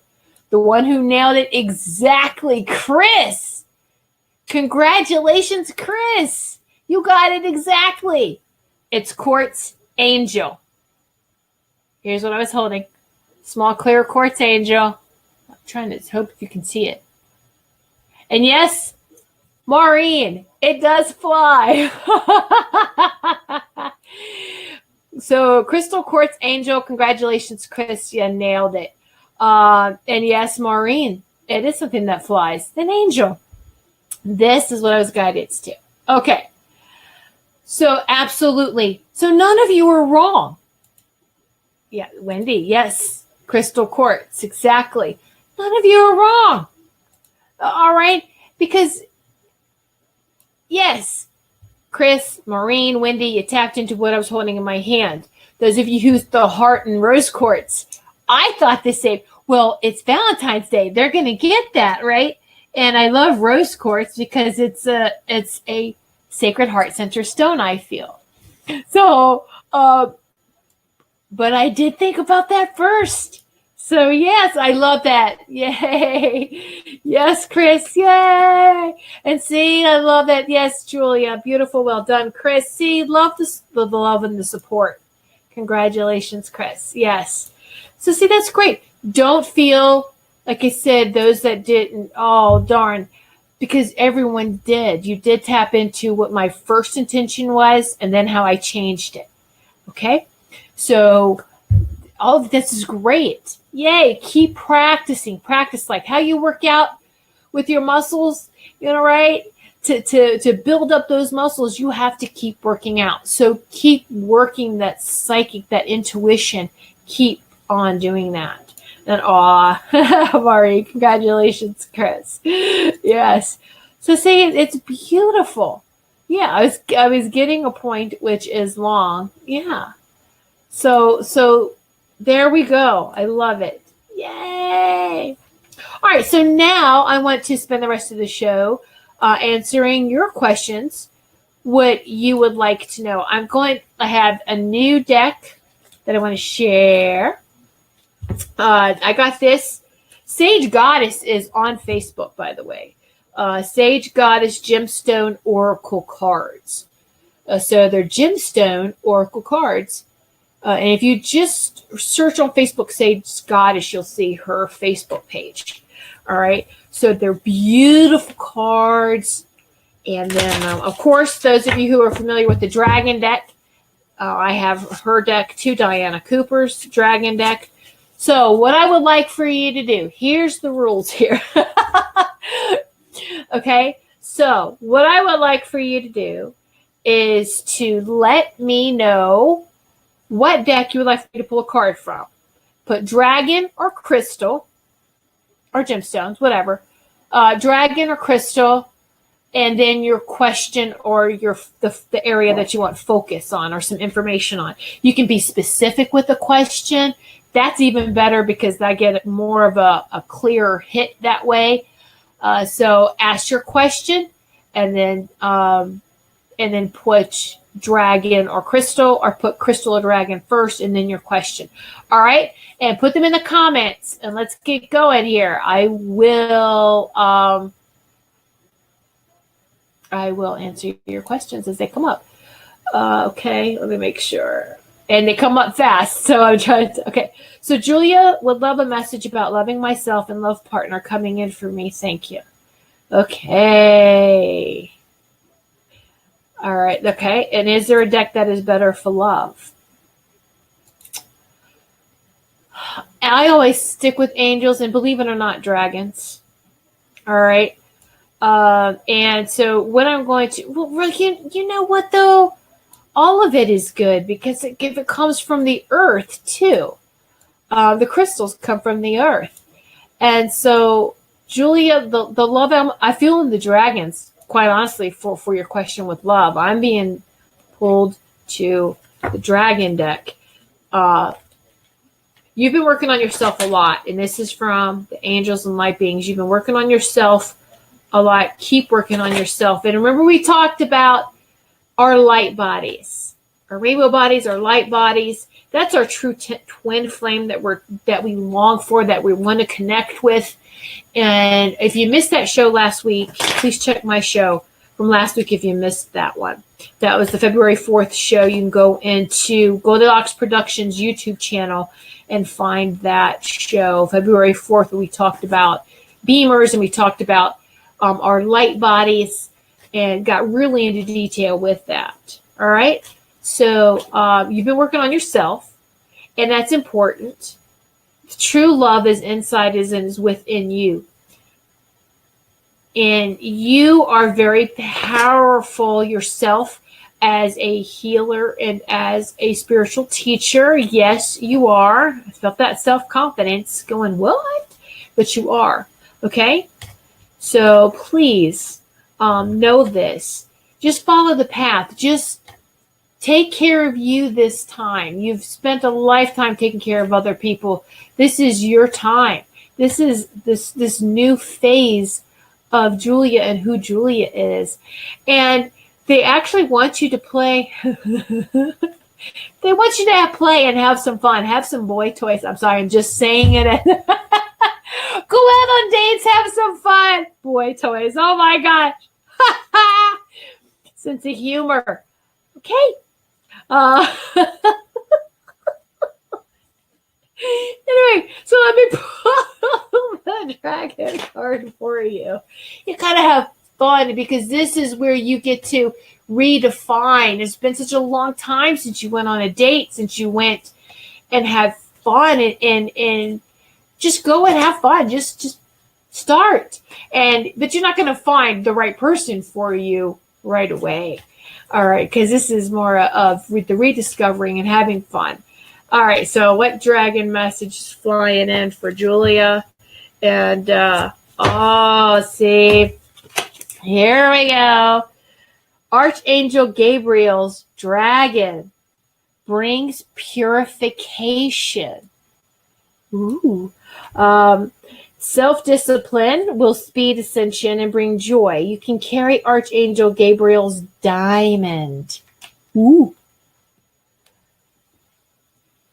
[SPEAKER 2] The one who nailed it exactly, Chris. Congratulations, Chris. You got it exactly. It's quartz angel. Here's what I was holding. Small clear quartz angel. I'm trying to hope you can see it. And yes, Maureen, it does fly. So crystal quartz angel, congratulations, Chris. You nailed it. And yes, Maureen, it is something that flies. An angel. This is what I was guided to. Okay. So absolutely. So none of you are wrong. Yeah, Wendy, yes. Crystal quartz, exactly. None of you are wrong. All right? Because, yes, Chris, Maureen, Wendy, you tapped into what I was holding in my hand. Those of you who's the heart and rose quartz, I thought the same. Well, it's Valentine's Day. They're going to get that, right? And I love rose quartz because it's a Sacred Heart Center stone, I feel. So, but I did think about that first. So yes, I love that. Yay. Yes, Chris. Yay. And see, I love that. Yes, Julia. Beautiful. Well done, Chris. See, love the love and the support. Congratulations, Chris. Yes. So see, that's great. Don't feel, like I said, those that didn't, oh, darn, because everyone did. You did tap into what my first intention was and then how I changed it. Okay? So all of this is great. Yay. Keep practicing. Practice like how you work out with your muscles, right? To build up those muscles, you have to keep working out. So keep working that psychic, that intuition. Keep on doing that. And Mari, congratulations, Chris. Yes. So see, it's beautiful. Yeah, I was getting a point which is long. Yeah. So there we go. I love it. Yay. All right. So now I want to spend the rest of the show answering your questions, what you would like to know. I have a new deck that I want to share. I got this. Sage Goddess is on Facebook, by the way. Sage Goddess Gemstone Oracle Cards. So they're Gemstone Oracle Cards. And if you just search on Facebook Sage Goddess, you'll see her Facebook page. All right. So they're beautiful cards. And then, of course, those of you who are familiar with the Dragon deck, I have her deck too, Diana Cooper's Dragon deck. So what I would like for you to do, here's the rules here. Okay. So what I would like for you to do is to let me know what deck you would like me to pull a card from. Put dragon or crystal or gemstones, whatever. Dragon or crystal, and then your question or the area that you want focus on or some information on. You can be specific with the question. That's even better because I get more of a clearer hit that way. So ask your question and then put dragon or crystal, or put crystal or dragon first and then your question. All right. And put them in the comments and let's get going here. I will answer your questions as they come up. Okay. Let me make sure. And they come up fast. So I'm trying to, okay. So Julia would love a message about loving myself and love partner coming in for me. Thank you. Okay. All right. Okay. And is there a deck that is better for love? I always stick with angels and, believe it or not, dragons. All right. And so what I'm going to, well, you know what though? All of it is good because if it comes from the earth too. The crystals come from the earth. And so Julia, the love element, I feel in the dragons, quite honestly, for your question with love. I'm being pulled to the dragon deck. You've been working on yourself a lot, and this is from the angels and light beings. You've been working on yourself a lot. Keep working on yourself. And remember, we talked about our light bodies, our rainbow bodies, our light bodies. That's our true twin flame that we long for, that we want to connect with. And if you missed that show last week, please check my show from last week if you missed that one. That was the February 4th show. You can go into Goldylocks Productions YouTube channel and find that show. February 4th, we talked about beamers and we talked about our light bodies and got really into detail with that. All right. So you've been working on yourself, and that's important. True love is inside, is within you. And you are very powerful yourself as a healer and as a spiritual teacher. Yes, you are. I felt that self-confidence going, what? But you are. Okay? So please know this. Just follow the path. Just take care of you this time. You've spent a lifetime taking care of other people. This is your time. This is this new phase of Julia and who Julia is. And they actually want you to play They want you to play and have some fun. Have some boy toys. I'm sorry, I'm just saying it. Go out on dates, have some fun. Boy toys. Oh my gosh. Sense of humor. Okay. Anyway, so let me pull the dragon card for you. You gotta have fun because this is where you get to redefine. It's been such a long time since you went on a date, since you went and had fun and just go and have fun. Just start. But you're not gonna find the right person for you right away. All right, because this is more of the rediscovering and having fun. All right, so what dragon message is flying in for Julia? And, see, here we go. Archangel Gabriel's dragon brings purification. Ooh. Self-discipline will speed ascension and bring joy. You can carry Archangel Gabriel's diamond. Ooh.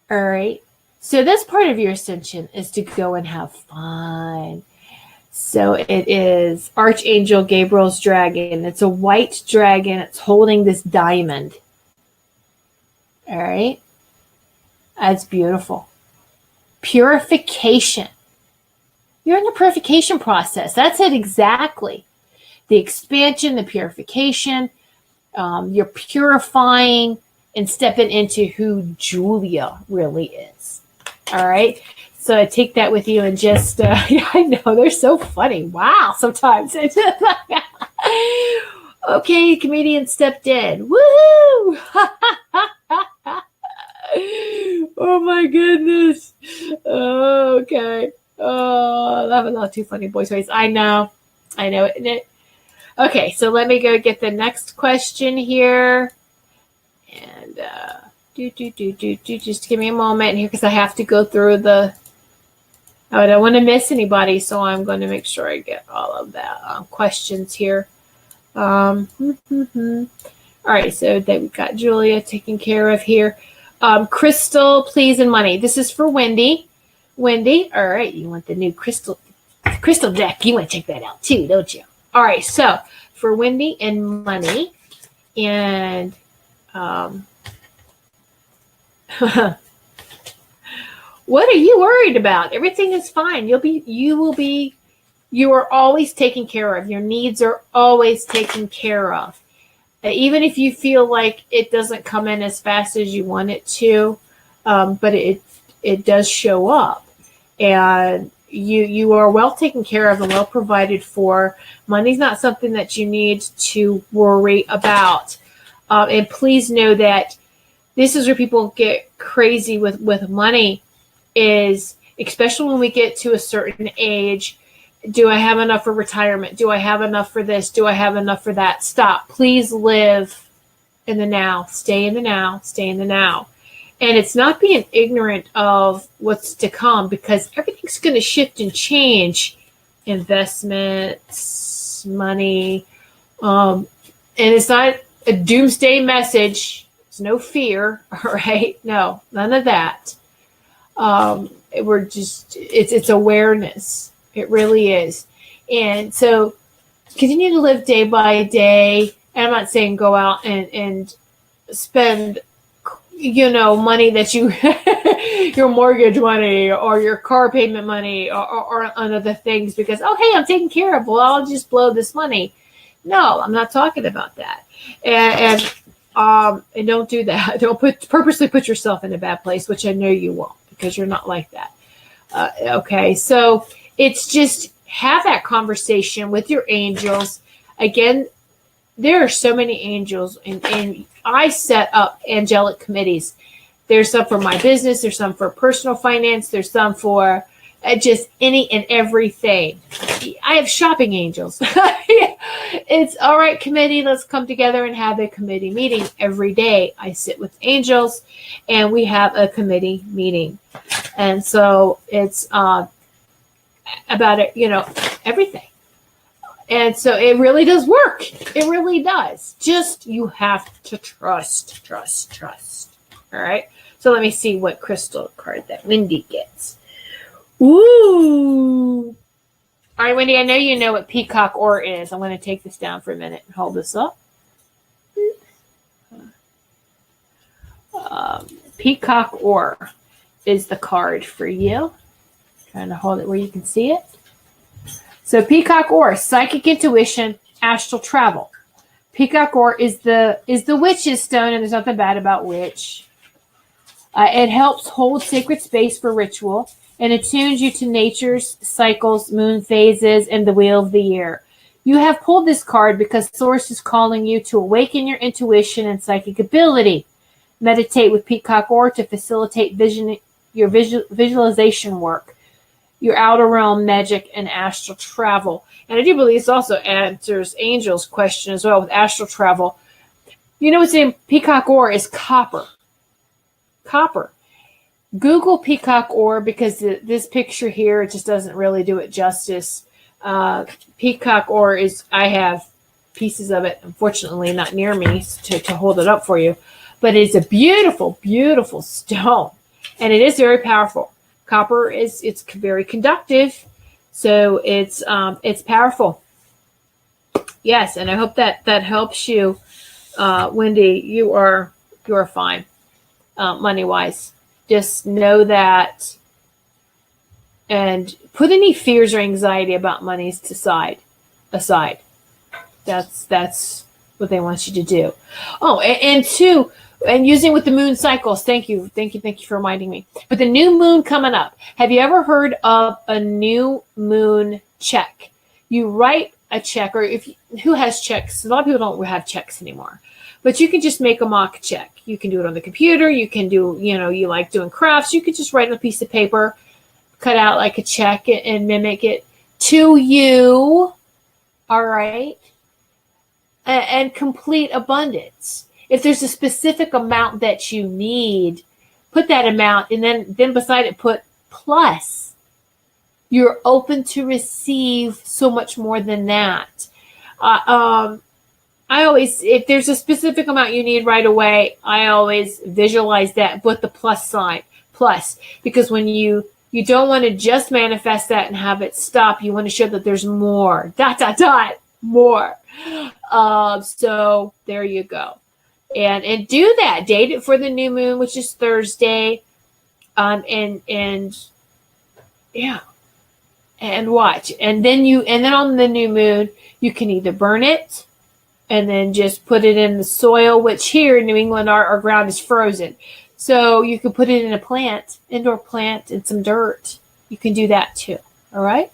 [SPEAKER 2] All right. So this part of your ascension is to go and have fun. So it is Archangel Gabriel's dragon. It's a white dragon. It's holding this diamond. All right. That's beautiful. Purification. You're in the purification process. That's it exactly. The expansion, the purification. You're purifying and stepping into who Julia really is. All right. So take that with you and just, I know they're so funny. Wow. Sometimes. Okay. Comedian stepped in. Woohoo. Oh my goodness. Okay. Oh, that was not too funny, boys. I know it. Okay. So let me go get the next question here. And just give me a moment here because I have to go through I don't want to miss anybody, so I'm going to make sure I get all of that questions here. All right, so then we've got Julia taken care of here. Crystal, please, and money. This is for Wendy. Wendy, all right, you want the new crystal deck. You want to check that out too, don't you? All right, so for Wendy and money, and what are you worried about? Everything is fine. You are always taken care of. Your needs are always taken care of. Even if you feel like it doesn't come in as fast as you want it to, but it does show up. And you are well taken care of and well provided for. Money's not something that you need to worry about. And please know that this is where people get crazy with money, is especially when we get to a certain age. Do I have enough for retirement? Do I have enough for this? Do I have enough for that? Stop. Please live in the now. Stay in the now. Stay in the now. And it's not being ignorant of what's to come, because everything's going to shift and change. Investments, money. And it's not a doomsday message. There's no fear. All right. No, none of that. It's awareness. It really is. And so continue to live day by day. And I'm not saying go out and spend, money that you, your mortgage money or your car payment money or on other things because, oh, hey, I'm taken care of. Well, I'll just blow this money. No, I'm not talking about that. And don't do that. Don't purposely put yourself in a bad place, which I know you won't, because you're not like that. Okay. So it's just have that conversation with your angels. Again, there are so many angels, and I set up angelic committees. There's some for my business. There's some for personal finance. There's some for just any and everything. I have shopping angels. It's all right, committee. Let's come together and have a committee meeting every day. I sit with angels, and we have a committee meeting. And so it's about everything. And so it really does work. It really does. Just you have to trust. All right. So let me see what crystal card that Wendy gets. Ooh. All right, Wendy, I know you know what peacock ore is. I'm going to take this down for a minute and hold this up. Peacock ore is the card for you. Trying to hold it where you can see it. So peacock ore, psychic intuition, astral travel. Peacock ore is the witch's stone, and there's nothing bad about witch. It helps hold sacred space for ritual and attunes you to nature's cycles, moon phases, and the wheel of the year. You have pulled this card because Source is calling you to awaken your intuition and psychic ability. Meditate with peacock ore to facilitate your visualization work, your outer realm magic, and astral travel. And I do believe this also answers Angel's question as well with astral travel. You know what's in peacock ore is copper. Copper. Google peacock ore because this picture here, it just doesn't really do it justice. Peacock ore is, I have pieces of it, unfortunately not near me to hold it up for you. But it's a beautiful, beautiful stone. And it is very powerful. Copper it's very conductive. So it's powerful. Yes, and I hope that helps you. Wendy, you are fine, money-wise. Just know that and put any fears or anxiety about monies aside. That's what they want you to do. Oh, and two, and using with the moon cycles. Thank you for reminding me. But the new moon coming up. Have you ever heard of a new moon check? You write a check, or who has checks? A lot of people don't have checks anymore. But you can just make a mock check. You can do it on the computer. You can do, you like doing crafts. You could just write on a piece of paper, cut out like a check and mimic it to you. All right. And complete abundance. If there's a specific amount that you need, put that amount, and then beside it put plus. You're open to receive so much more than that. I always, if there's a specific amount you need right away, I always visualize that and put the plus sign, plus, because when you don't want to just manifest that and have it stop, you want to show that there's more, more. So there you go. And do that. Date it for the new moon, which is Thursday. And watch. And then on the new moon, you can either burn it and then just put it in the soil, which here in New England, our ground is frozen. So you can put it in a plant, indoor plant, and some dirt. You can do that too. All right.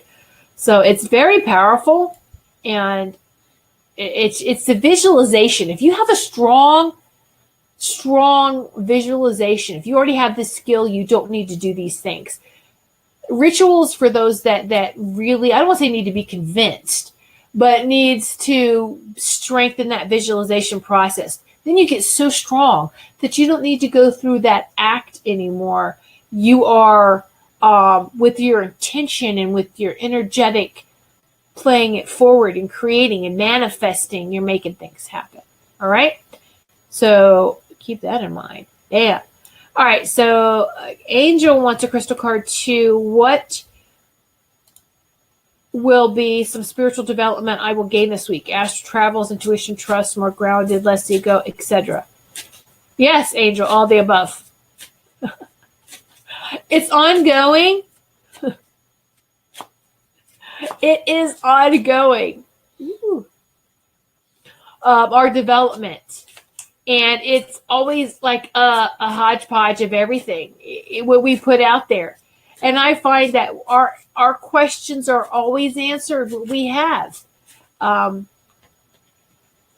[SPEAKER 2] So it's very powerful, and it's the visualization. If you have a strong visualization, if you already have this skill, you don't need to do these things. Rituals for those that really, I don't want to say need to be convinced, but needs to strengthen that visualization process. Then you get so strong that you don't need to go through that act anymore. You are, with your intention and with your energetic playing it forward and creating and manifesting, you're making things happen. All right. So keep that in mind. Yeah. All right. So Angel wants a crystal card too. What will be some spiritual development I will gain this week? Astral travels, intuition, trust, more grounded, less ego, etc. Yes, Angel, all the above. It's ongoing. It is ongoing. Our development. And it's always like a hodgepodge of everything, what we put out there. And I find that our questions are always answered. What we have,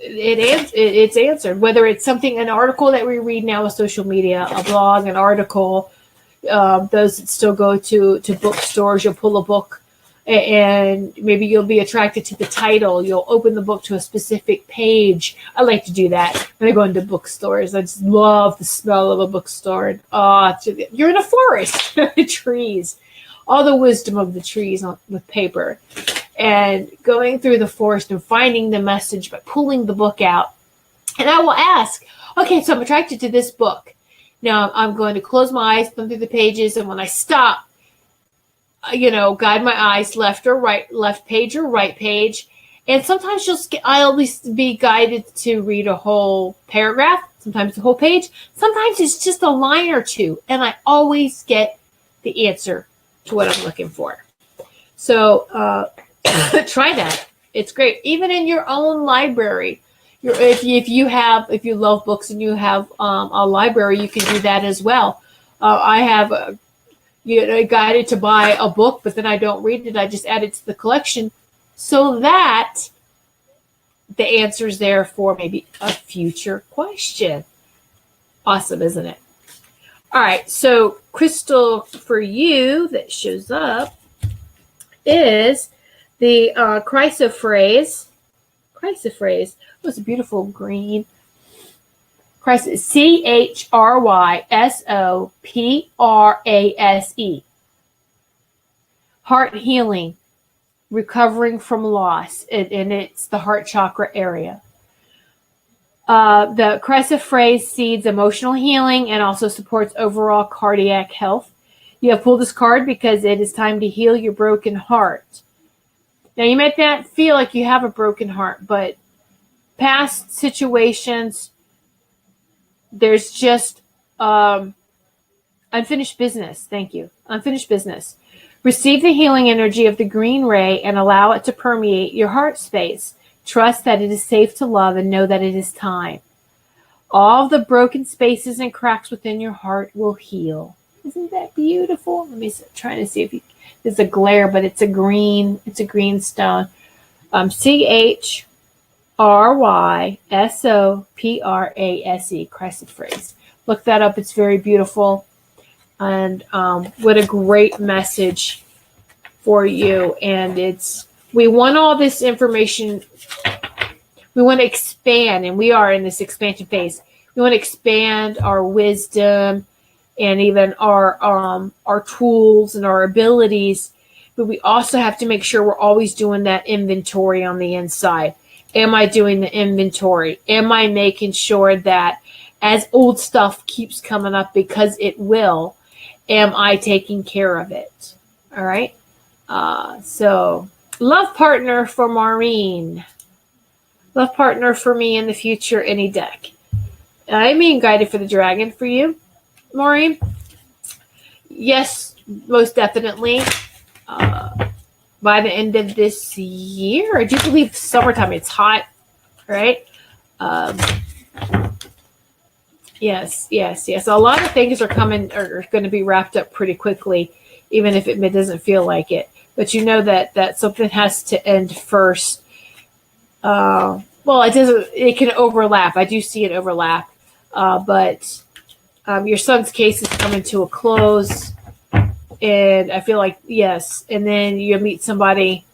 [SPEAKER 2] it's answered. Whether it's something, an article that we read now with social media, a blog, an article. Those that still go to bookstores, you'll pull a book, and maybe you'll be attracted to the title. You'll open the book to a specific page. I like to do that when I go into bookstores. I just love the smell of a bookstore. And, you're in a forest, the trees, all the wisdom of the trees with paper, and going through the forest and finding the message by pulling the book out. And I will ask, okay, so I'm attracted to this book. Now I'm going to close my eyes, thumb through the pages, and when I stop, guide my eyes left or right, left page or right page. And sometimes I'll at least be guided to read a whole paragraph, sometimes the whole page. Sometimes it's just a line or two, and I always get the answer to what I'm looking for. So try that. It's great. Even in your own library. If you love books and you have a library, you can do that as well. I have guided to buy a book, but then I don't read it. I just add it to the collection so that the answer's there for maybe a future question. Awesome, isn't it? All right, so crystal for you that shows up is the chrysoprase. Chrysoprase. Oh, it's a beautiful green. CHRYSOPRASE. Heart healing, recovering from loss, and it's the heart chakra area. The chrysoprase seeds emotional healing and also supports overall cardiac health. You have pulled this card because it is time to heal your broken heart. Now, you might not feel like you have a broken heart, but past situations, there's just unfinished business. Thank you. Unfinished business. Receive the healing energy of the green ray and allow it to permeate your heart space. Trust that it is safe to love and know that it is time. All the broken spaces and cracks within your heart will heal. Isn't that beautiful? Let me try to see if there's a glare, but it's a green stone. CHRYSOPRASE, chrysoprase. Look that up. It's very beautiful. And what a great message for you. And we want all this information. We want to expand, and we are in this expansion phase. We want to expand our wisdom and even our tools and our abilities. But we also have to make sure we're always doing that inventory on the inside. Am I doing the inventory? Am I making sure that as old stuff keeps coming up, because it will, am I taking care of it? All right. So love partner for Maureen. Love partner for me in the future, any deck. I mean guided for the dragon for you, Maureen. Yes, most definitely. By the end of this year, I do believe summertime. It's hot, right? Yes. A lot of things are going to be wrapped up pretty quickly, even if it doesn't feel like it. But you know that something has to end first. Well, it doesn't. It can overlap. I do see it overlap, but your son's case is coming to a close, and I feel like yes. And then you meet somebody.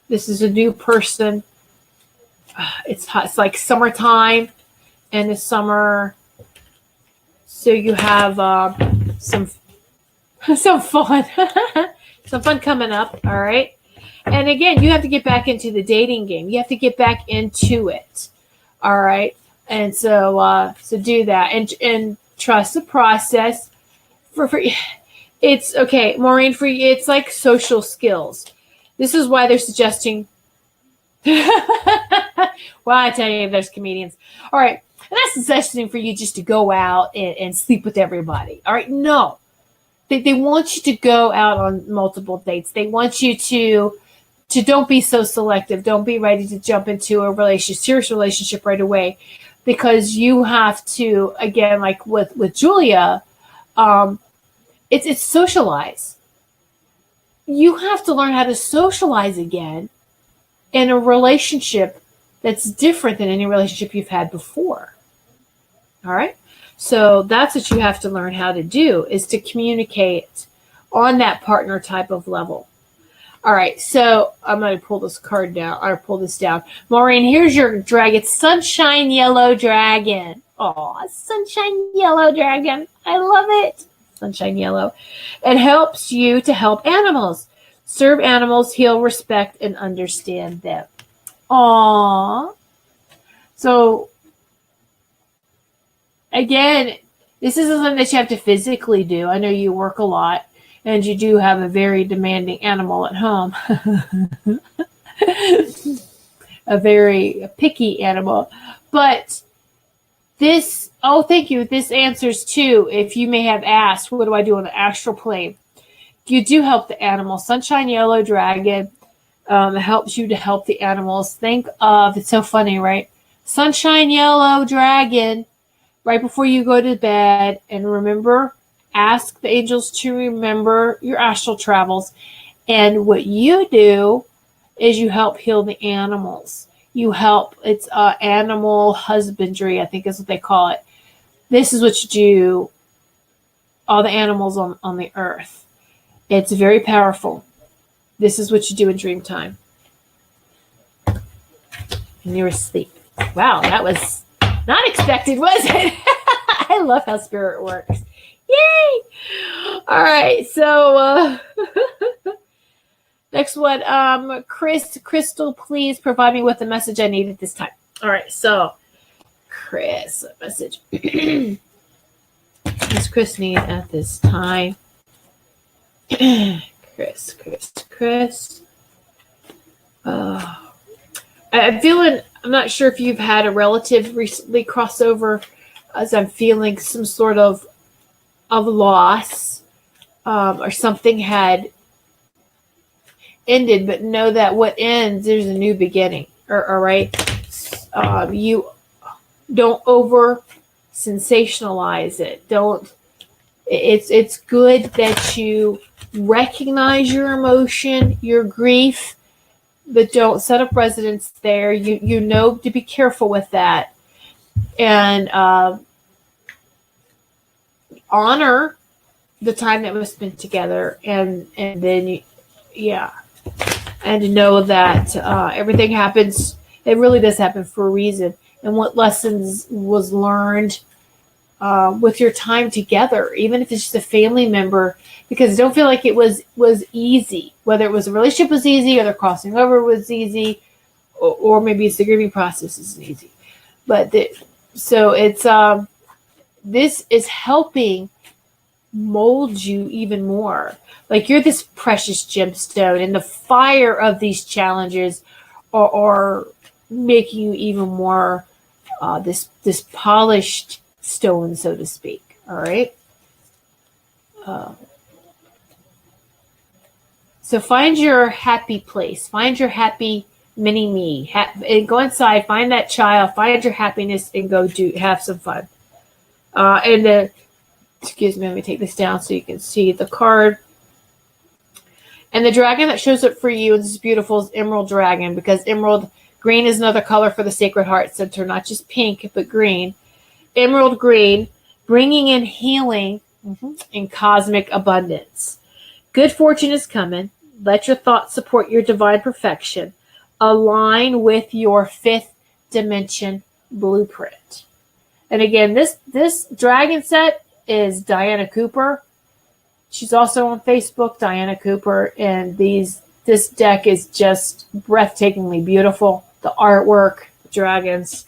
[SPEAKER 2] This is a new person. It's hot. It's like summertime, and the summer. So you have some fun, some fun coming up. All right. And again, you have to get back into the dating game. You have to get back into it. All right. And so do that and trust the process. For it's okay, Maureen. For you, it's like social skills. This is why they're suggesting. Well, I tell you, there's comedians. All right. And that's suggesting for you just to go out and sleep with everybody. All right. No, they want you to go out on multiple dates. They want you to don't be so selective. Don't be ready to jump into a serious relationship right away, because you have to, again, like with Julia, it's socialize. You have to learn how to socialize again in a relationship that's different than any relationship you've had before. All right. So that's what you have to learn how to do, is to communicate on that partner type of level. All right, so I'm going to pull this card down, or pull this down. Maureen, here's your dragon, Sunshine Yellow Dragon. Oh, Sunshine Yellow Dragon. I love it. Sunshine Yellow. It helps you to help animals. Serve animals, heal, respect, and understand them. Aww. So, again, This isn't something that you have to physically do. I know you work a lot and you do have a very demanding animal at home. A very picky animal. But this, oh, thank you. This answers too. If you may have asked, what do I do on the astral plane? You do help the animal. Sunshine Yellow Dragon helps you to help the animals. Think of, it's so funny, right? Sunshine Yellow Dragon, right before you go to bed. And remember, ask the angels to remember your astral travels. And what you do is you help heal the animals. You help, it's animal husbandry, I think is what they call it. This is what you do, all the animals on the earth. It's very powerful. This is what you do in dream time. And you're asleep. Wow, that was not expected, was it? I love how spirit works. Yay! All right, so next one, Crystal, please provide me with the message I need at this time. All right, so Chris, a message. What's Chris need at this time? Chris. I'm feeling, I'm not sure if you've had a relative recently cross over, as I'm feeling some sort of loss, or something had ended, but know that what ends, there's a new beginning. All right. You don't over sensationalize it. It's good that you recognize your emotion, your grief, but don't set up residence there. You know to be careful with that, and honor the time that was spent together, and then and to know that everything happens. It really does happen for a reason, and what lessons was learned with your time together, even if it's just a family member, because don't feel like it was easy, whether it was a relationship was easy or the crossing over was easy, or maybe it's the grieving process isn't easy. But so it's this is helping mold you even more. Like you're this precious gemstone, and the fire of these challenges are making you even more this polished stone, so to speak. All right. So find your happy place. Find your happy mini me. And go inside. Find that child. Find your happiness and go have some fun. Excuse me. Let me take this down so you can see the card. And the dragon that shows up for you, and this is beautiful, is Emerald Dragon, because emerald green is another color for the Sacred Heart Center, not just pink, but green. Emerald green, bringing in healing and cosmic abundance. Good fortune is coming. Let your thoughts support your divine perfection. Align with your fifth dimension blueprint. And again, this dragon set is Diana Cooper. She's also on Facebook, Diana Cooper, and this deck is just breathtakingly beautiful. The artwork, dragons,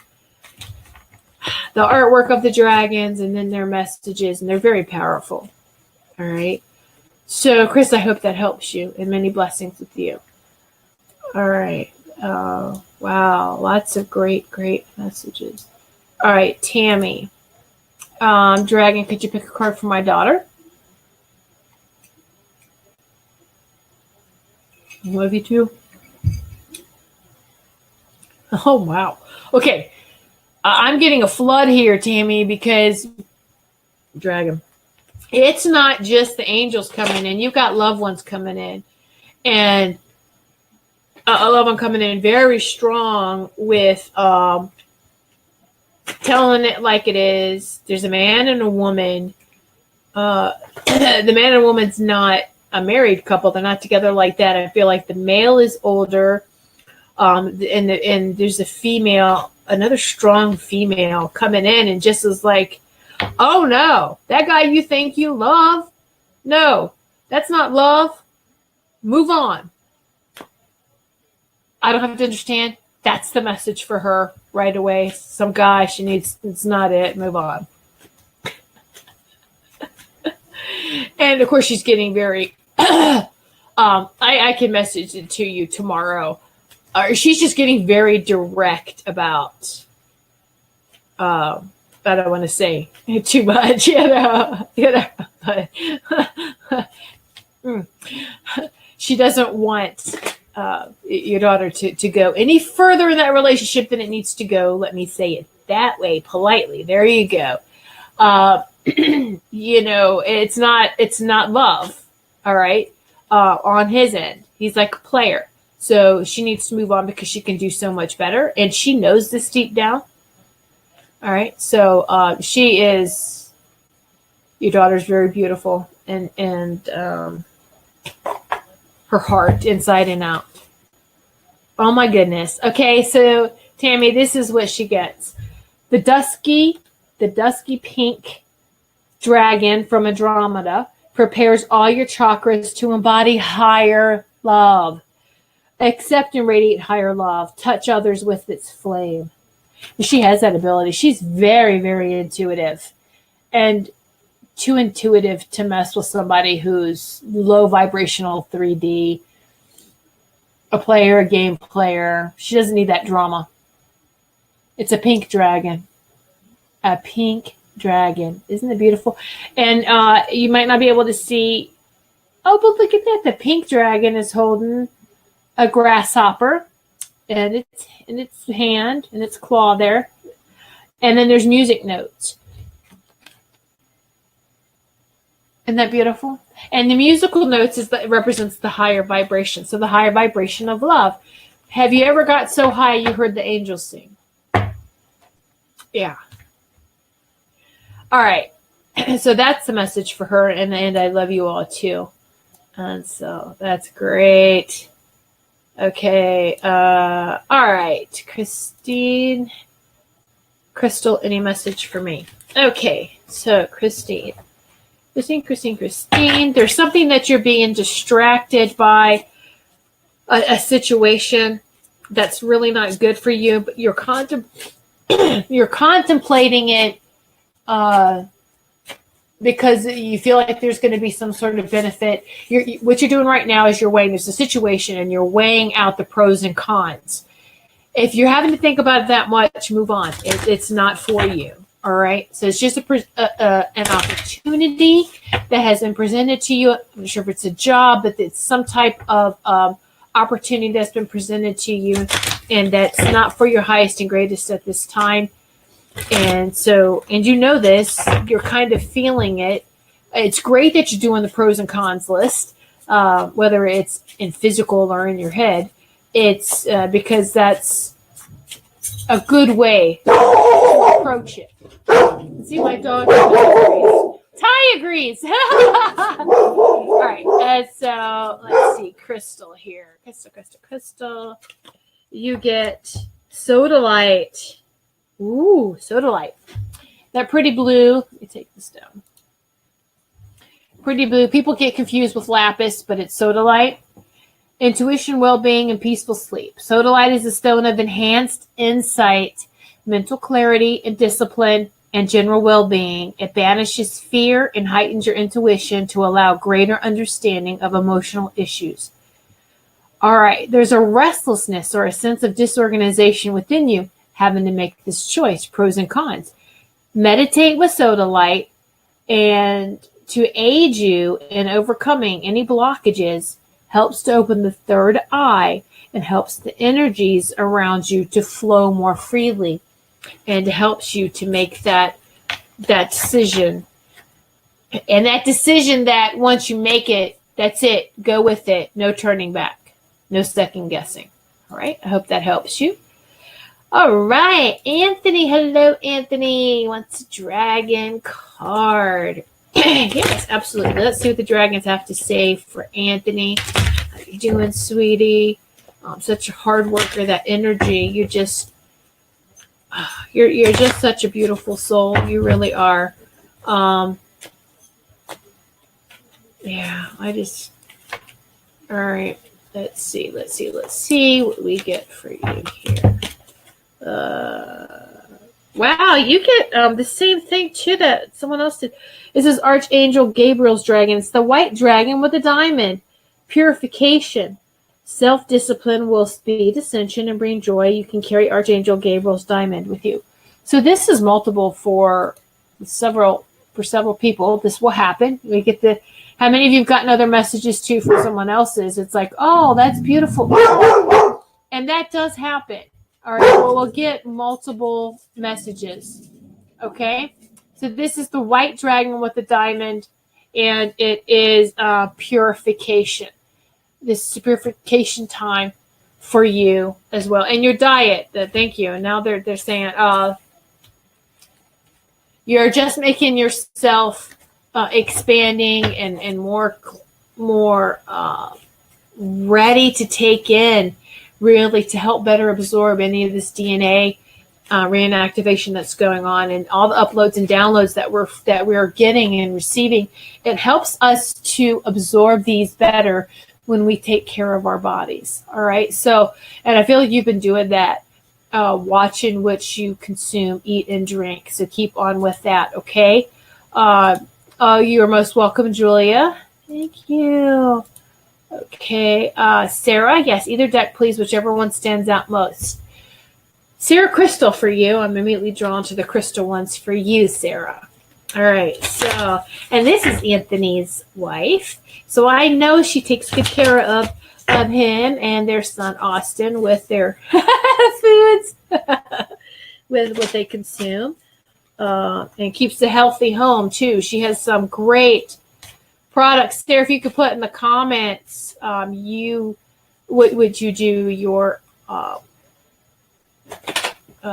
[SPEAKER 2] the artwork of the dragons, and then their messages, and they're very powerful. All right. So, Chris, I hope that helps you, and many blessings with you. All right. Wow. Lots of great messages. All right, Tammy. Dragon, could you pick a card for my daughter? Love you too. Oh, wow. Okay. I'm getting a flood here, Tammy, because dragon. It's not just the angels coming in. You've got loved ones coming in. And a loved one coming in very strong with telling it like it is. There's a man and a woman. The man and woman's not a married couple. They're not together like that. I feel like the male is older. And there's a female, another strong female coming in and just is like, oh no, that guy you think you love? No, that's not love. Move on. I don't have to understand. That's the message for her right away. Some guy she needs, it's not it. Move on. And of course, she's getting very, I can message it to you tomorrow. She's just getting very direct about, I don't want to say too much, but she doesn't want your daughter to go any further in that relationship than it needs to go. Let me say it that way, politely. There you go. It's not love. All right. On his end, he's like a player. So she needs to move on because she can do so much better. And she knows this deep down. All right. So, your daughter's very beautiful and her heart inside and out. Oh my goodness. Okay. So Tammy, this is what she gets. The dusky pink dragon from Andromeda prepares all your chakras to embody higher love. Accept and radiate higher love. Touch others with its flame. And she has that ability. She's very, very intuitive. And too intuitive to mess with somebody who's low vibrational 3D, a player, a game player. She doesn't need that drama. It's a pink dragon. A pink dragon. Isn't it beautiful? And you might not be able to see. Oh, but look at that. The pink dragon is holding a grasshopper and its hand and its claw there. And then there's music notes. Isn't that beautiful? And the musical notes represents the higher vibration. So the higher vibration of love. Have you ever got so high you heard the angels sing? Yeah. All right. So that's the message for her. And I love you all too. And so that's great. Okay. All right. Crystal, any message for me? Okay. So Christine. There's something that you're being distracted by, a situation that's really not good for you, but you're contemplating it because you feel like there's going to be some sort of benefit. What you're doing right now is you're weighing. There's a situation and you're weighing out the pros and cons. If you're having to think about it that much, move on. It's not for you. All right. So it's just an opportunity that has been presented to you. I'm not sure if it's a job, but it's some type of opportunity that's been presented to you, and that's not for your highest and greatest at this time. And you know this, you're kind of feeling it. It's great that you're doing the pros and cons list, whether it's in physical or in your head. It's because that's a good way to approach it. See, my dog agrees. Ty agrees. All right. So let's see. Crystal here. Crystal. You get sodalite. Ooh, sodalite. That pretty blue. Let me take this down. Pretty blue. People get confused with lapis, but it's sodalite. Intuition, well-being, and peaceful sleep. Sodalite is a stone of enhanced insight, mental clarity, and discipline, and general well-being. It banishes fear and heightens your intuition to allow greater understanding of emotional issues. All right, there's a restlessness or a sense of disorganization within you having to make this choice, pros and cons. Meditate with sodalite, and to aid you in overcoming any blockages, helps to open the third eye and helps the energies around you to flow more freely, and helps you to make that decision. And that decision that once you make it, that's it. Go with it. No turning back. No second guessing. All right. I hope that helps you. All right. Anthony. Hello, Anthony. Wants a dragon card. Yes, absolutely. Let's see what the dragons have to say for Anthony. How you doing, sweetie? Such a hard worker. That energy. You're just such a beautiful soul. You really are. Yeah, all right. Let's see what we get for you here. Wow, you get the same thing too that someone else did. This is Archangel Gabriel's dragon. It's the white dragon with the diamond. Purification. Self-discipline will speed ascension and bring joy. You can carry Archangel Gabriel's diamond with you. So this is multiple for several people. This will happen. We get the. How many of you have gotten other messages too from someone else's? It's like, oh, that's beautiful. And that does happen. All right, well, we'll get multiple messages. Okay? So this is the white dragon with the diamond, and it is purification. This is purification time for you as well. And your diet, thank you. And now they're saying you're just making yourself expanding and more ready to take in, really, to help better absorb any of this DNA reinactivation that's going on, and all the uploads and downloads that we're getting and receiving. It helps us to absorb these better when we take care of our bodies. All right. So, and I feel like you've been doing that, watching what you consume, eat, and drink. So keep on with that. Okay. You're most welcome, Julia. Thank you. Okay. Sarah, yes, either deck, please, whichever one stands out most. Sarah Crystal for you. I'm immediately drawn to the crystal ones for you, Sarah. All right. So, and this is Anthony's wife. So I know she takes good care of him and their son, Austin, with their foods, with what they consume, and keeps a healthy home, too. She has some great products. Sarah, if you could put in the comments, would you do your, I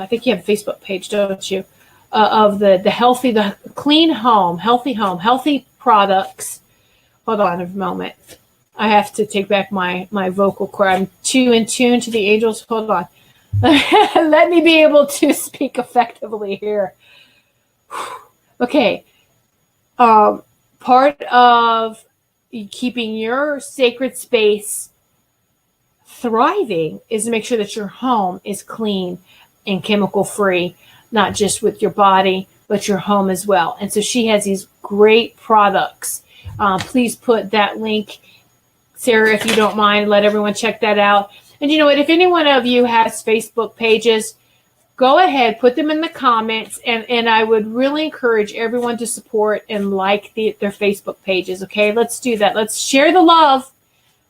[SPEAKER 2] think you have a Facebook page, don't you? Of the clean home, healthy products. Hold on a moment. I have to take back my vocal cord. I'm too in tune to the angels. Hold on. Let me be able to speak effectively here. Okay. Part of keeping your sacred space thriving is to make sure that your home is clean and chemical free, not just with your body, but your home as well. And so she has these great products. Please put that link, Sarah, if you don't mind, let everyone check that out. And you know what, if any one of you has Facebook pages, go ahead, put them in the comments, and I would really encourage everyone to support and like their Facebook pages, okay? Let's do that. Let's share the love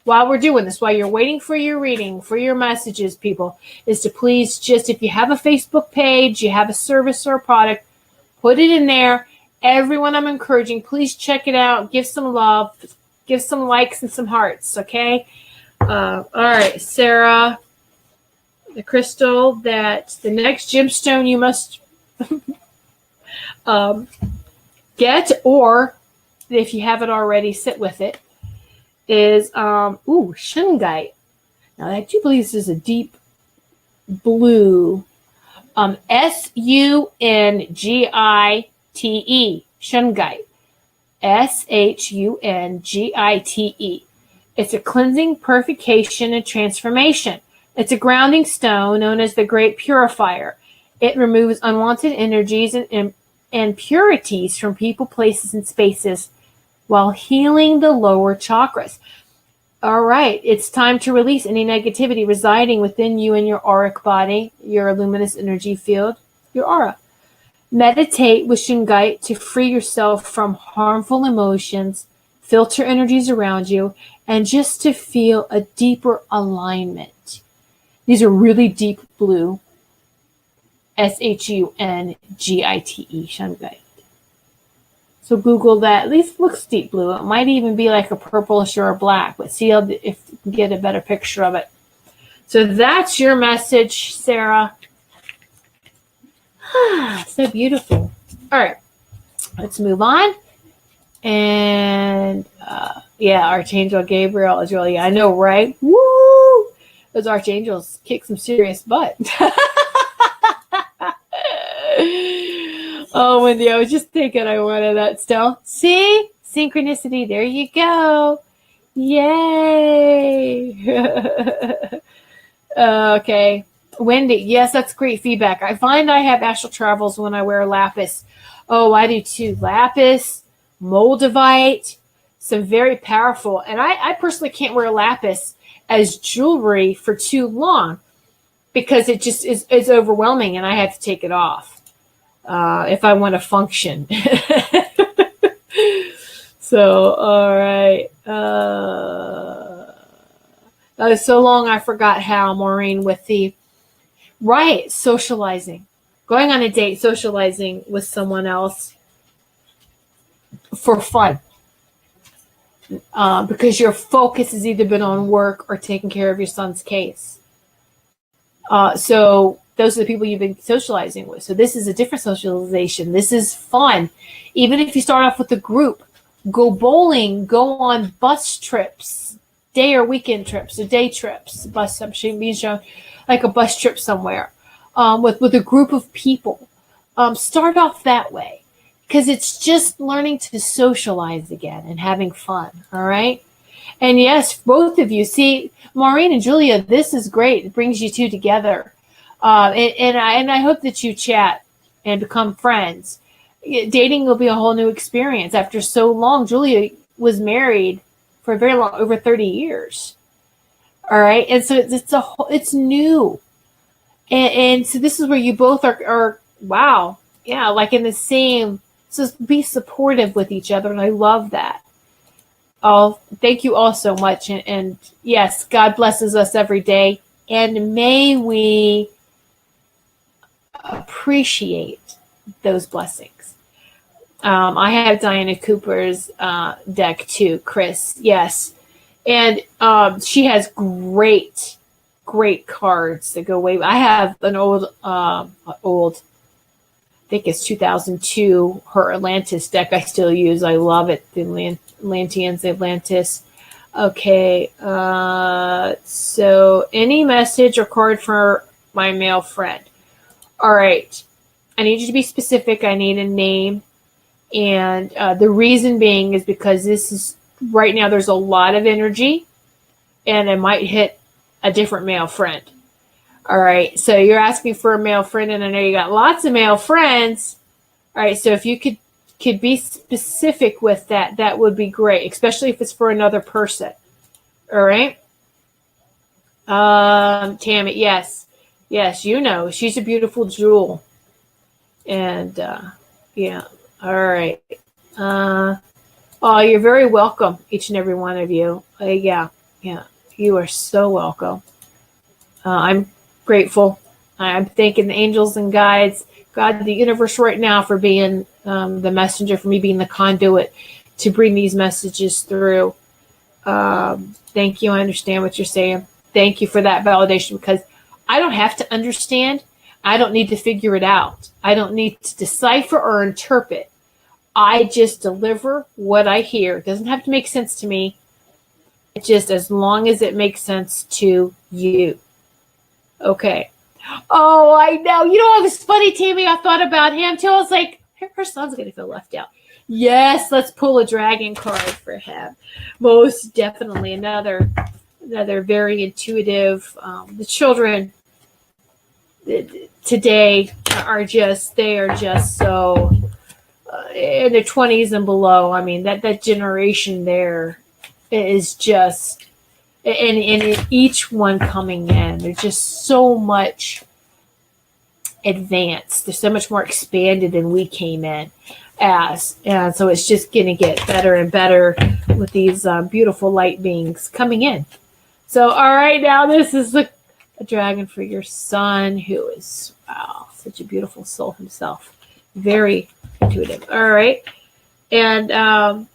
[SPEAKER 2] while we're doing this, while you're waiting for your reading, for your messages, people, is to please just, if you have a Facebook page, you have a service or a product, put it in there. Everyone I'm encouraging, please check it out. Give some love. Give some likes and some hearts, okay? All right, Sarah, the crystal that the next gemstone you must get, or if you haven't already, sit with it, is shungite. Now I do believe this is a deep blue, S-U-N-G-I-T-E, shungite, S-H-U-N-G-I-T-E. It's a cleansing, purification, and transformation. It's a grounding stone known as the Great Purifier. It removes unwanted energies and impurities from people, places, and spaces while healing the lower chakras. All right, it's time to release any negativity residing within you and your auric body, your luminous energy field, your aura. Meditate with shungite to free yourself from harmful emotions, filter energies around you, and just to feel a deeper alignment. These are really deep blue, S-H-U-N-G-I-T-E, shungite. So Google that. At least it looks deep blue. It might even be like a purplish or a black, but see if you can get a better picture of it. So that's your message, Sarah. So beautiful. All right, let's move on. And Archangel Gabriel is really, I know, right? Woo! Those archangels kick some serious butt. Oh, Wendy, I was just thinking I wanted that still. See? Synchronicity. There you go. Yay. Okay. Wendy, yes, that's great feedback. I find I have astral travels when I wear lapis. Oh, I do too. Lapis, moldavite, some very powerful. And I personally can't wear lapis as jewelry for too long because it just is overwhelming and I have to take it off if I want to function. So, all right. So long I forgot how, Maureen, with the right socializing, going on a date, socializing with someone else for fun, because your focus has either been on work or taking care of your son's case. So those are the people you've been socializing with. So this is a different socialization. This is fun. Even if you start off with a group, go bowling, go on bus trips, day or weekend trips, or day trips. Bus trips means like a bus trip somewhere with a group of people. Start off that way because it's just learning to socialize again and having fun. All right. And yes, both of you, see, Maureen and Julia, this is great. It brings you two together. And I hope that you chat and become friends. Dating will be a whole new experience. After so long, Julia was married for a very long, over 30 years. All right. And so it's new. And so this is where you both are, wow. Yeah. Like in the same, so be supportive with each other. And I love that. Oh, thank you all so much. And yes, God blesses us every day. And may we appreciate those blessings. I have Diana Cooper's deck too, Chris. Yes. And she has great cards that go way. I have an old, I think it's 2002, her Atlantis deck I still use. I love it. The Atlanteans, Atlantis. Okay. So any message or card for my male friend. All right. I need you to be specific. I need a name. And the reason being is because this is right now there's a lot of energy and it might hit a different male friend. All right. So you're asking for a male friend and I know you got lots of male friends. All right. So if you could be specific with that, that would be great, especially if it's for another person. All right. Tammy. Yes. Yes. You know, she's a beautiful jewel. And yeah. All right. Oh, you're very welcome, each and every one of you. Yeah. You are so welcome. I'm grateful. I'm thanking the angels and guides, God, the universe right now for being the messenger, for me being the conduit to bring these messages through. Thank you. I understand what you're saying. Thank you for that validation because I don't have to understand. I don't need to figure it out. I don't need to decipher or interpret. I just deliver what I hear. It doesn't have to make sense to me. It's just as long as it makes sense to you. Okay. Oh, I know. You know, it was funny, Tammy. I thought about him too. I was like, her son's going to feel left out. Yes, let's pull a dragon card for him. Most definitely. Another very intuitive. The children today are just so in their 20s and below. I mean, that generation there is just, and each one coming in, they're just so much advanced. They're so much more expanded than we came in as. And so it's just going to get better and better with these beautiful light beings coming in. So, all right, now this is a dragon for your son, who is, wow, such a beautiful soul himself. Very intuitive. All right. And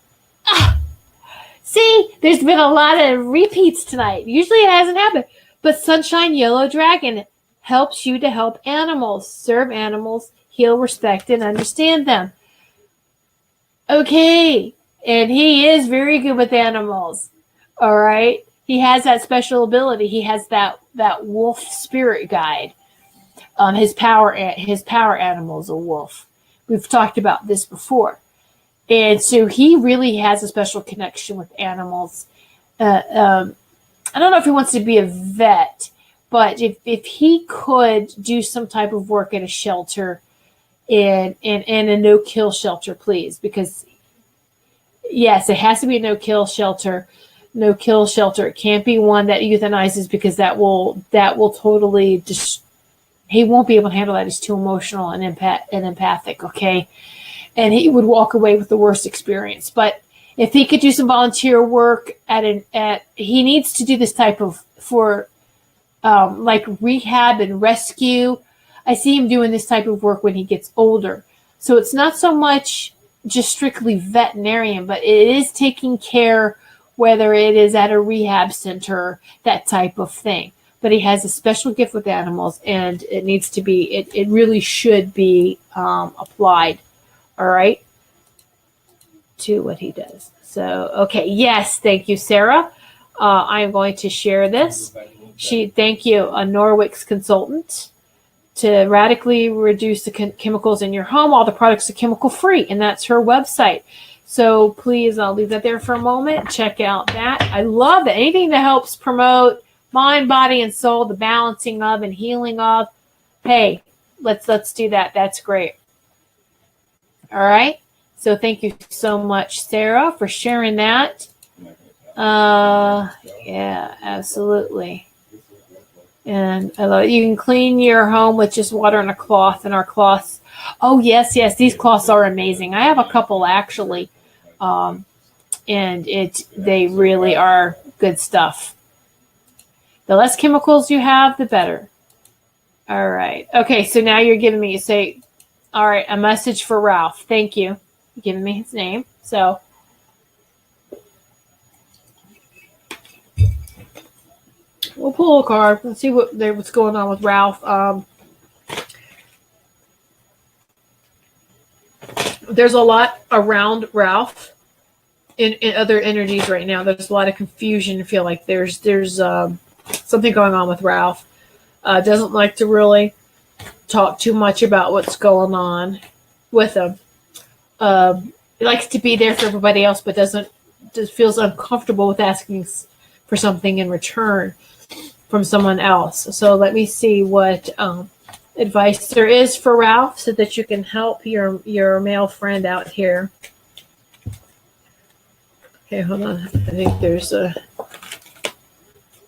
[SPEAKER 2] see, there's been a lot of repeats tonight. Usually it hasn't happened. But Sunshine Yellow Dragon helps you to help animals, serve animals, heal, respect, and understand them. Okay. And he is very good with animals. All right. He has that special ability. He has that wolf spirit guide. His power animal is a wolf. We've talked about this before. And so he really has a special connection with animals. I don't know if he wants to be a vet, But if he could do some type of work at a shelter, in a no-kill shelter, please, because yes, it has to be a no-kill shelter. No-kill shelter. It can't be one that euthanizes, because that will totally he won't be able to handle that. He's too emotional and empathic. Okay, and he would walk away with the worst experience. But if he could do some volunteer work he needs to do this type of for like rehab and rescue. I see him doing this type of work when he gets older. So it's not so much just strictly veterinarian, but it is taking care, whether it is at a rehab center, that type of thing. But he has a special gift with animals, and it needs to be, it really should be applied, all right, to what he does. So, okay, yes, thank you, Sarah. I am going to share this. Thank you, a Norwick's consultant, to radically reduce the chemicals in your home. All the products are chemical free, and that's her website. So please, I'll leave that there for a moment. Check out that. I love that. Anything that helps promote mind, body, and soul, the balancing of and healing of. Hey, let's do that. That's great. All right. So thank you so much, Sarah, for sharing that. Yeah, absolutely. And I love it. You can clean your home with just water and a cloth, and our cloths. Oh, yes. These cloths are amazing. I have a couple, actually. And they really are good stuff. The less chemicals you have, the better. All right. Okay, so now you're giving me, all right, a message for Ralph. Thank you. You're giving me his name. So we'll pull a card. Let's see what's going on with Ralph. There's a lot around Ralph in other energies right now. There's a lot of confusion. I feel like there's something going on with Ralph. Doesn't like to really talk too much about what's going on with him. He likes to be there for everybody else, but just feels uncomfortable with asking for something in return from someone else. So let me see what advice there is for Ralph, so that you can help your male friend out here. Okay, hold on. I think there's a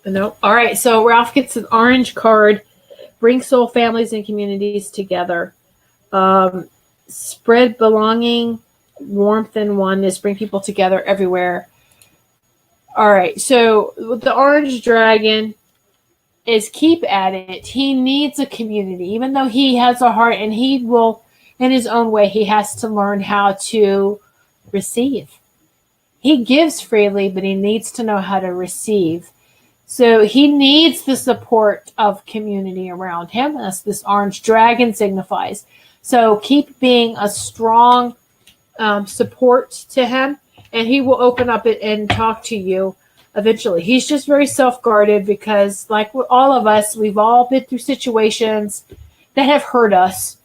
[SPEAKER 2] nope. All right, so Ralph gets an orange card. Bring soul families and communities together. Spread belonging, warmth, and oneness. Bring people together everywhere. All right, so with the orange dragon is keep at it. He needs a community, even though he has a heart, and he will, in his own way, he has to learn how to receive. He gives freely, but he needs to know how to receive. So he needs the support of community around him, as this orange dragon signifies. So keep being a strong support to him, and he will open up and talk to you eventually. He's just very self-guarded, because like all of us, we've all been through situations that have hurt us.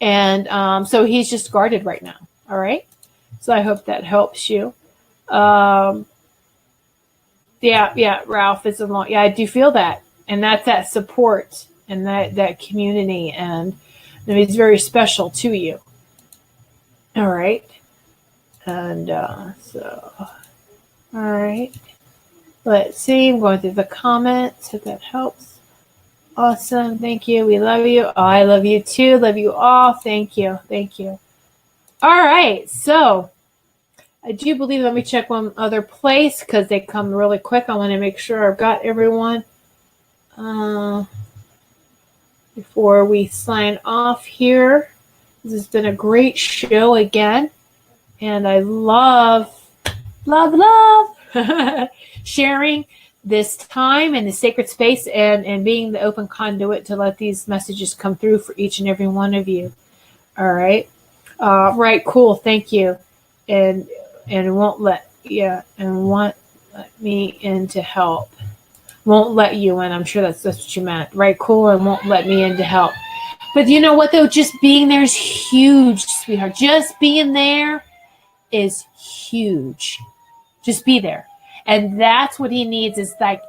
[SPEAKER 2] And so he's just guarded right now. All right. So I hope that helps you. Yeah, Ralph is alone. Yeah, I do feel that. And that's that support and that community. And he's very special to you. All right. And so, all right. Let's see. I'm going through the comments, if that helps. Awesome. Thank you. We love you. Oh, I love you too. Love you all. Thank you. Thank you. All right. So I do believe, let me check one other place, because they come really quick. I want to make sure I've got everyone before we sign off here. This has been a great show again. And I love sharing this time and the sacred space, and being the open conduit to let these messages come through for each and every one of you. All right. Right. Cool. Thank you. And won't let me in to help. Won't let you in. I'm sure that's what you meant. Right. Cool. And won't let me in to help. But you know what, though? Just being there is huge, sweetheart. Just being there is huge. Just be there. And that's what he needs, is like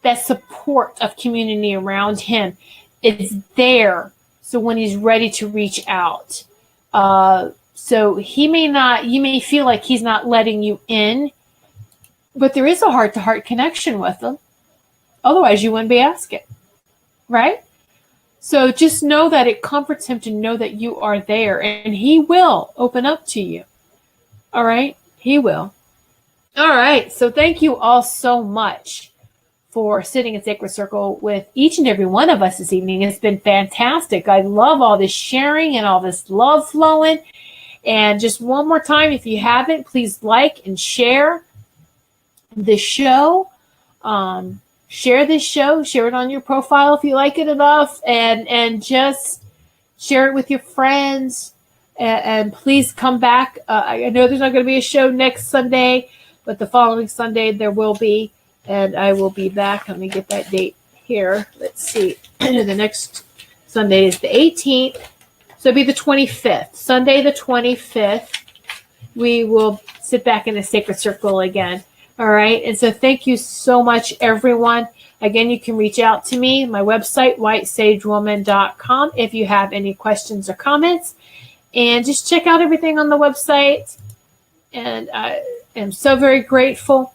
[SPEAKER 2] that support of community around him is there. So when he's ready to reach out, so you may feel like he's not letting you in, but there is a heart-to-heart connection with him. Otherwise, you wouldn't be asking, right? So just know that it comforts him to know that you are there, and he will open up to you. All right? He will. All right. So thank you all so much for sitting in Sacred Circle with each and every one of us this evening. It's been fantastic. I love all this sharing and all this love flowing. And just one more time, if you haven't, please like and share the show. Share this show. Share it on your profile if you like it enough. And just share it with your friends. And please come back. I know there's not going to be a show next Sunday, but the following Sunday there will be. And I will be back. Let me get that date here. Let's see. The next Sunday is the 18th. So it'll be the 25th. Sunday the 25th. We will sit back in the Sacred Circle again. All right. And so thank you so much, everyone. Again, you can reach out to me, my website, whitesagewoman.com, if you have any questions or comments. And just check out everything on the website. And I am so very grateful.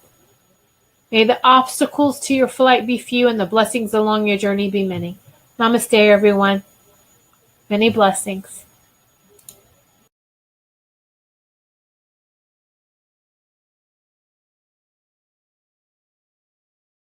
[SPEAKER 2] May the obstacles to your flight be few and the blessings along your journey be many. Namaste, everyone. Many blessings.